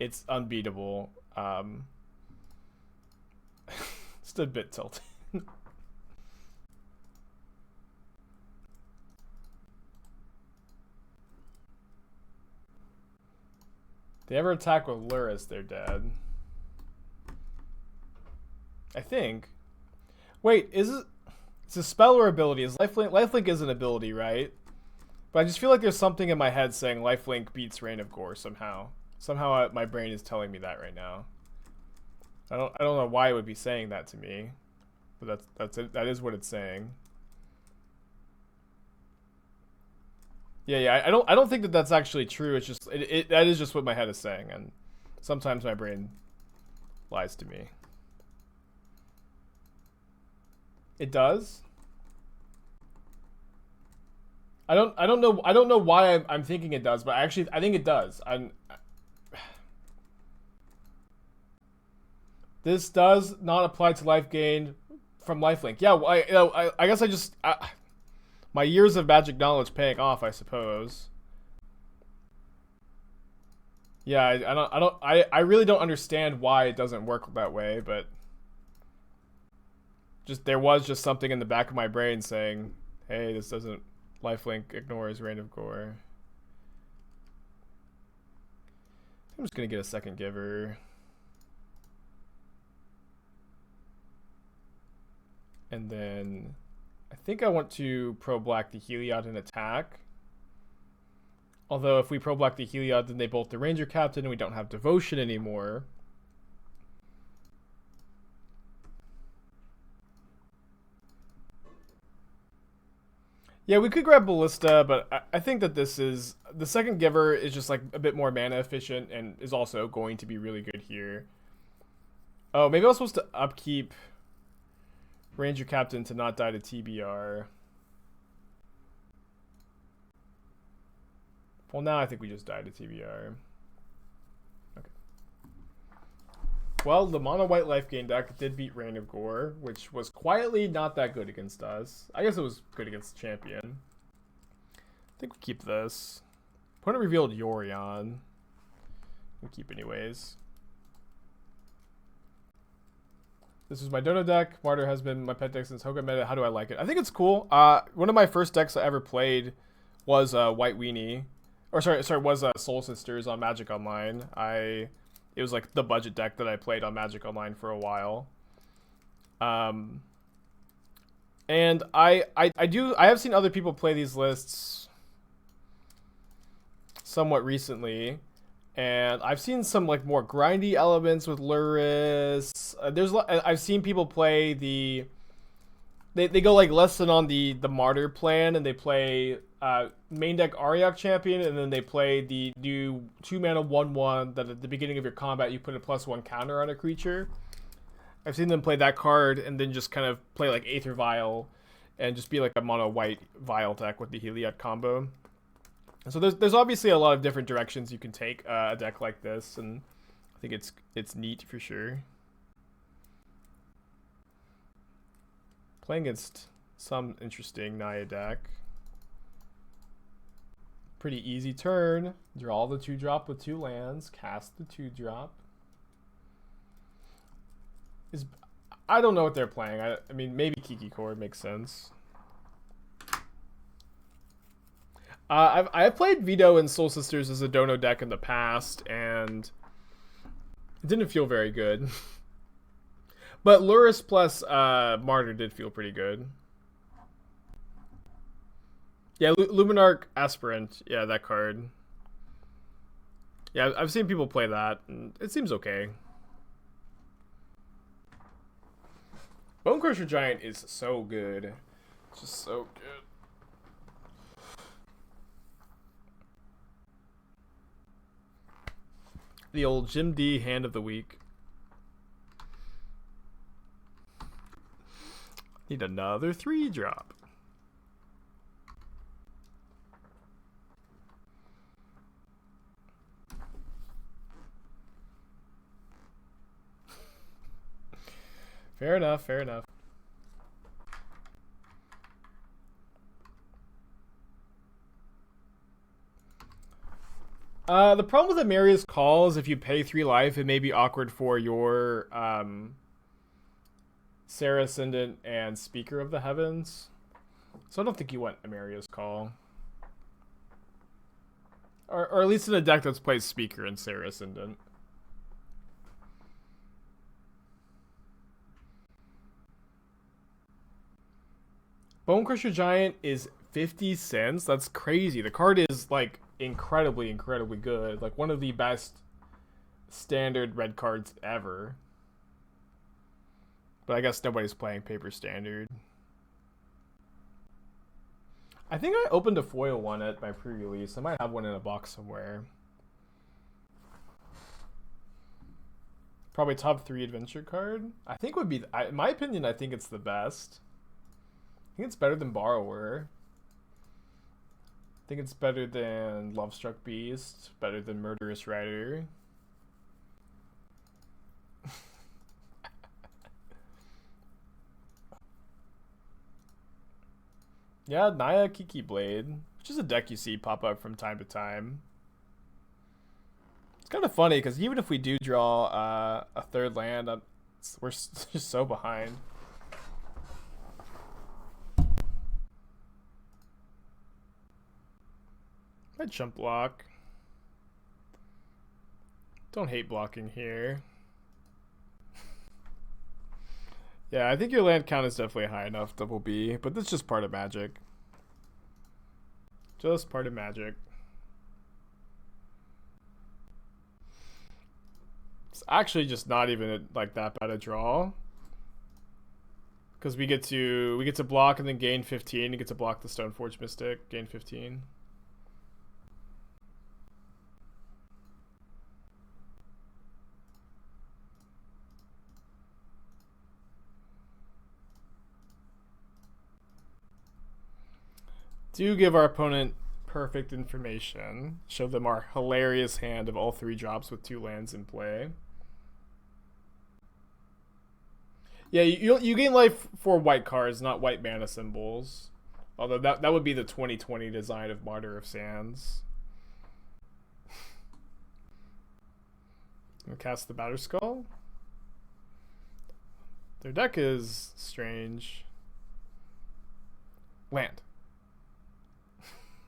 it's unbeatable. Just a bit tilted. They ever attack with Luris, they're dead. I think. Wait, it's a spell or ability? Is lifelink is an ability, right? But I just feel like there's something in my head saying lifelink beats Reign of Gore somehow. Somehow my brain is telling me that right now. I don't know why it would be saying that to me, but that's it. That is what it's saying. Yeah. I don't think that that's actually true. It's just that is just what my head is saying, and sometimes my brain lies to me. It does. I don't know why I'm thinking it does, but I think it does. This does not apply to life gain from lifelink. Yeah, I guess my years of magic knowledge paying off, I suppose. Yeah, I really don't understand why it doesn't work that way, but there was just something in the back of my brain saying, hey, this doesn't, lifelink ignores Reign of Gore. I'm just gonna get a second giver. And then I think I want to pro-black the Heliod in attack. Although if we pro-black the Heliod, then they bolt the Ranger-Captain and we don't have Devotion anymore. Yeah, we could grab Ballista, but I think that this is... The second giver is just like a bit more mana efficient and is also going to be really good here. Oh, maybe I was supposed to upkeep Ranger-Captain to not die to TBR. Well, now I think we just died to TBR. Okay. Well, the mono-white life gain deck did beat Reign of Gore, which was quietly not that good against us. I guess it was good against the champion. I think we keep this. Opponent revealed Yorion. We'll keep anyways. This is my Dono deck. Martyr has been my pet deck since Hoga meta. How do I like it? I think it's cool. One of my first decks I ever played was White Weenie. Or sorry, was Soul Sisters on Magic Online. It was like the budget deck that I played on Magic Online for a while. And I have seen other people play these lists somewhat recently, and I've seen some like more grindy elements with Luris. I've seen people play they go like less than on the Martyr plan, and they play main deck Auriok Champion, and then they play the new 2-mana 1/1 that at the beginning of your combat you put a +1 counter on a creature. I've seen them play that card and then just kind of play like Aether Vial and just be like a mono white Vial deck with the Heliod combo. And so there's obviously a lot of different directions you can take a deck like this, and I think it's neat for sure. Playing against some interesting Naya deck. Pretty easy turn. Draw the 2-drop with 2 lands. Cast the 2-drop. I don't know what they're playing. I mean, maybe Kiki Core makes sense. I've played Vito and Soul Sisters as a Dono deck in the past, and it didn't feel very good. But Luris plus Martyr did feel pretty good. Yeah, Luminarch Aspirant. Yeah, that card. Yeah, I've seen people play that, and it seems okay. Bonecrusher Giant is so good. Just so good. The old Jim D hand of the week. Need another 3-drop. Fair enough, fair enough. The problem with Amaria's Call is if you pay 3 life, it may be awkward for your Serra Ascendant and Speaker of the Heavens. So I don't think you want Amaria's Call. Or at least in a deck that's plays Speaker and Serra Ascendant. Bonecrusher Giant is 50 cents. That's crazy. The card is like incredibly good. Like one of the best standard red cards ever. But I guess nobody's playing paper standard. I think I opened a foil one at my pre-release. I might have one in a box somewhere. Probably top 3 adventure card. I think would be, in my opinion, I think it's the best. I think it's better than Borrower. I think it's better than Lovestruck Beast. Better than Murderous Rider. Yeah, Naya Kiki Blade, which is a deck you see pop up from time to time. It's kind of funny because even if we do draw a 3rd land, we're just so behind. I jump block. Don't hate blocking here. Yeah, I think your land count is definitely high enough, double B, but that's just part of Magic. Just part of Magic. It's actually just not even like that bad a draw. Because we get to block and then gain 15. You get to block the Stoneforge Mystic, gain 15. Do give our opponent perfect information. Show them our hilarious hand of all 3 drops with 2 lands in play. Yeah, you gain life for white cards, not white mana symbols. Although that would be the 2020 design of Martyr of Sands. And cast the Batterskull. Their deck is strange. Land.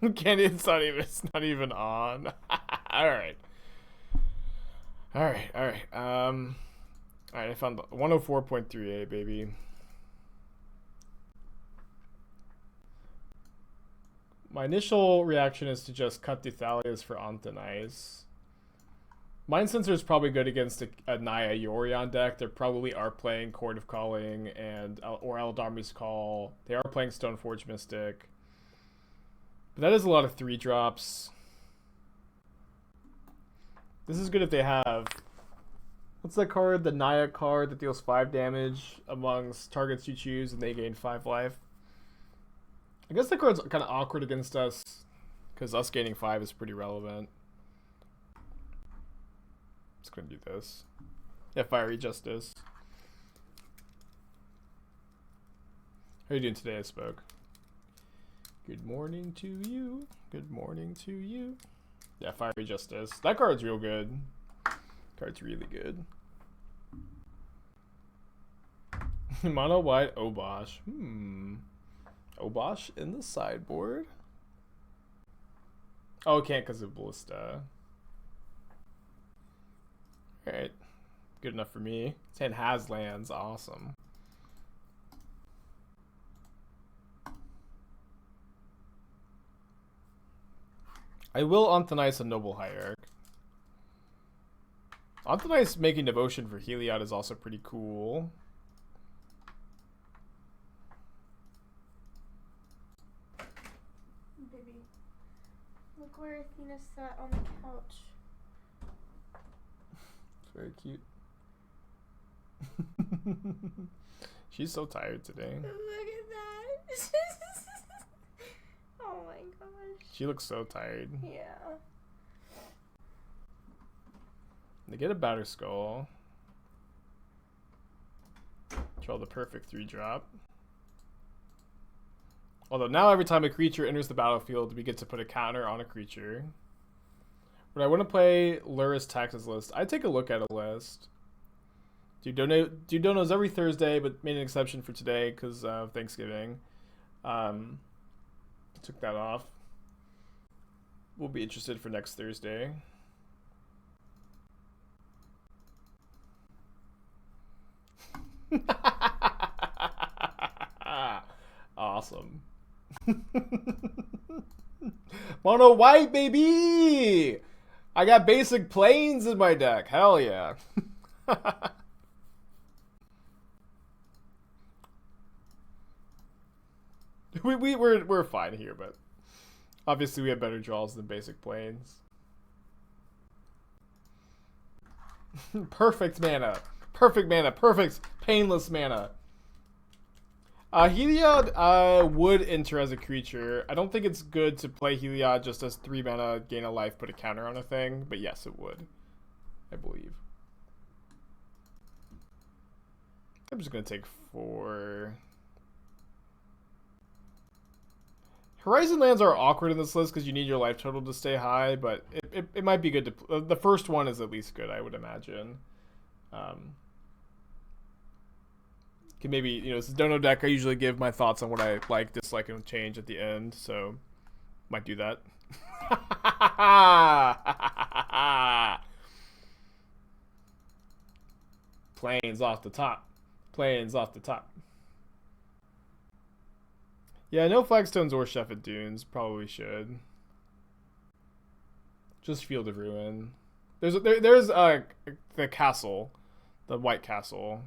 It's not even on. Alright. Alright. Alright, I found 104.38, baby. My initial reaction is to just cut the Thalias for Anthonize. Mindcensor is probably good against a Naya Yorion deck. They probably are playing Court of Calling or Eldarmi's Call. They are playing Stoneforge Mystic. But that is a lot of 3 drops. This is good if they have... What's that card? The Naya card that deals 5 damage amongst targets you choose and they gain 5 life. I guess the card's kind of awkward against us because us gaining 5 is pretty relevant. Just gonna do this. Yeah, Fiery Justice. How are you doing today, I spoke? Good morning to you. Good morning to you. Yeah, Fiery Justice. That card's real good. Card's really good. Mono white Obosh. Obosh in the sideboard. Oh, can't because of Ballista. Alright. Good enough for me. His hand has lands. Awesome. I will Anthonize a Noble Hierarch. Anthony's making devotion for Heliod is also pretty cool. Baby, look where Athena sat on the couch. It's very cute. She's so tired today. Look at that. Oh my gosh. She looks so tired. Yeah. They get a Batter Skull. Draw the perfect 3-drop. Although now every time a creature enters the battlefield, we get to put a counter on a creature. Would I want to play Luris Tax's list? I'd take a look at a list. Do donos every Thursday, but made an exception for today because of Thanksgiving. Took that off. We'll be interested for next Thursday. Awesome. Mono white, baby! I got basic planes in my deck. Hell yeah. We're fine here, but obviously we have better draws than basic planes. Perfect mana. Perfect mana. Perfect painless mana. Heliod would enter as a creature. I don't think it's good to play Heliod just as 3 mana, gain a life, put a counter on a thing, but yes, it would. I believe. I'm just gonna take 4. Horizon lands are awkward in this list because you need your life total to stay high, but it might be good to... the first one is at least good, I would imagine. Can maybe, you know, this is Dono deck. I usually give my thoughts on what I like, dislike, and change at the end, so might do that. Planes off the top. Planes off the top. Yeah, no Flagstones or Shepherd Dunes. Probably should. Just Field of Ruin. There's the castle, the White Castle.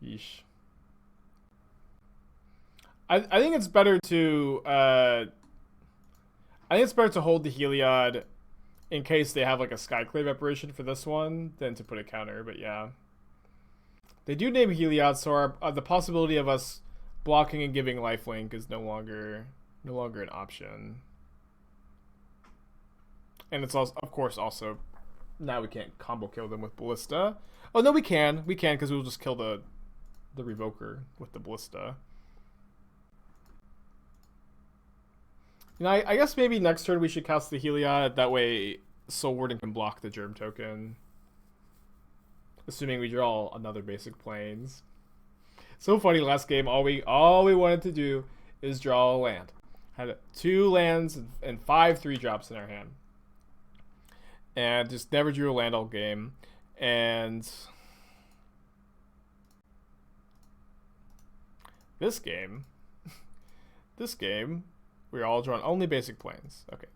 Yeesh. I think it's better to hold the Heliod in case they have like a Skyclave Apparition for this one than to put a counter. But yeah, they do name Heliod, so the possibility of us blocking and giving lifelink is no longer an option. And it's also, of course, also now we can't combo kill them with Ballista. Oh no, we can because we'll just kill the Revoker with the Ballista. You know, I guess maybe next turn we should cast the Heliod. That way Soul Warden can block the Germ token. Assuming we draw another basic planes. So funny, last game all we wanted to do is draw a land. Had 2 lands and 5 3-drops in our hand. And just never drew a land all game. And this game, we're all drawing only basic planes. Okay.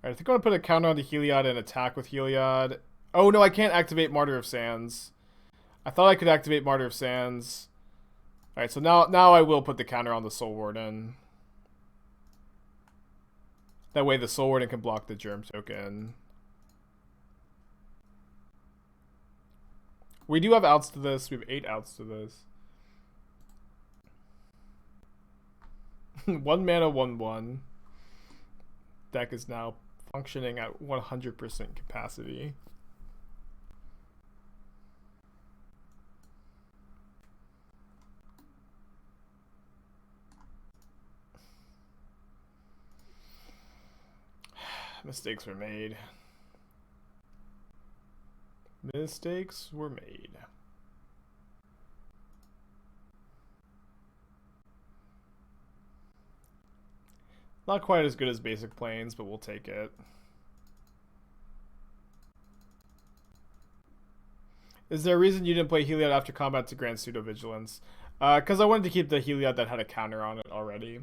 Alright, I think I'm going to put a counter on the Heliod and attack with Heliod. Oh no, I can't activate Martyr of Sands. I thought I could activate Martyr of Sands. Alright, so now I will put the counter on the Soul Warden. That way the Soul Warden can block the Germ token. We do have outs to this. We have 8 outs to this. 1 mana, 1/1. Deck is now functioning at 100% capacity. Mistakes were made. Mistakes were made. Not quite as good as basic planes, but we'll take it. Is there a reason you didn't play Heliod after combat to grant pseudo vigilance? Because I wanted to keep the Heliod that had a counter on it already.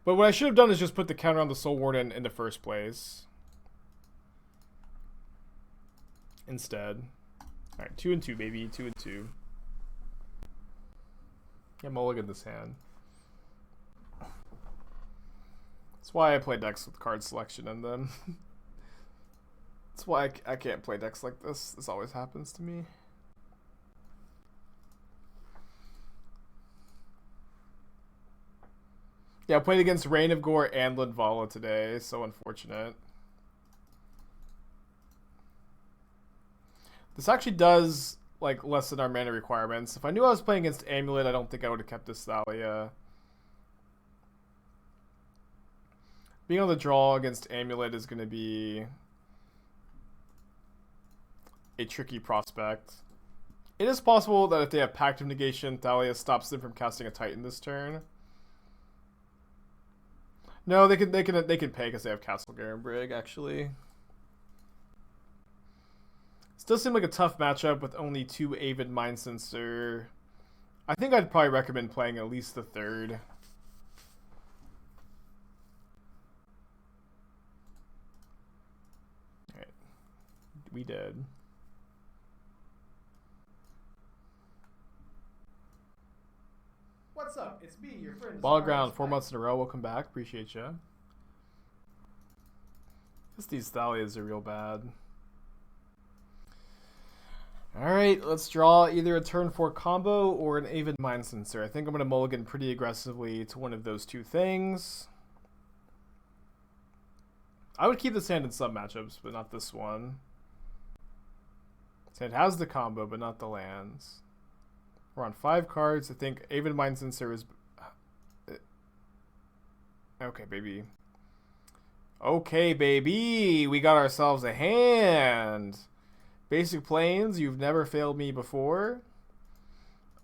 But what I should have done is just put the counter on the Soul Warden in the first place. Instead. Alright, 2 and 2, baby. 2 and 2. Yeah, mulligan this hand. That's why I play decks with card selection in them. That's why I can't play decks like this. This always happens to me. Yeah, I played against Reign of Gore and Linvala today. So unfortunate. This actually does like lessen our mana requirements. If I knew I was playing against Amulet, I don't think I would have kept this Thalia. Being on the draw against Amulet is going to be a tricky prospect. It is possible that if they have Pact of Negation, Thalia stops them from casting a Titan this turn. No, they can pay because they have Castle Garenbrig, actually. This does seem like a tough matchup with only 2 Aven Mindcensor. I think I'd probably recommend playing at least the third. Alright. We did. What's up? It's me, your friend. Ball ground 4 months in a row. Welcome back. Appreciate you. Just these Thalias are real bad. Alright, let's draw either a turn 4 combo or an Aven Mindcensor. I think I'm going to mulligan pretty aggressively to one of those two things. I would keep this hand in some matchups, but not this one. This hand has the combo, but not the lands. We're on 5 cards. I think Aven Mindcensor is... Okay, baby. Okay, baby! We got ourselves a hand! Basic Plains, you've never failed me before.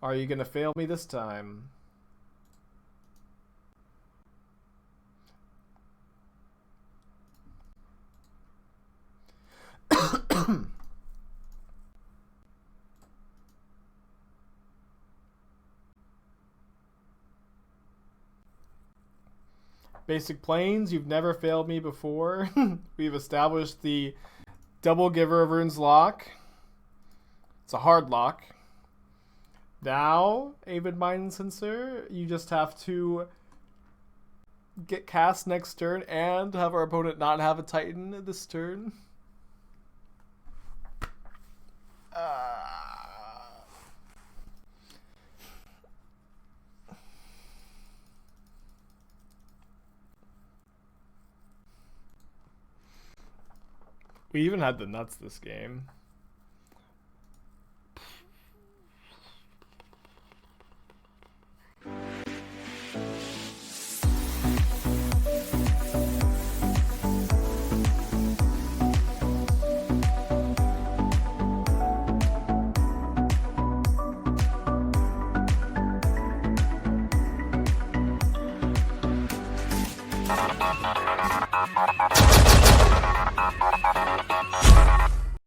Are you gonna fail me this time? Basic Plains, you've never failed me before. We've established the double Giver of Runes lock. It's a hard lock. Now, Aven Mindcensor, you just have to get cast next turn and have our opponent not have a Titan this turn. We even had the nuts this game.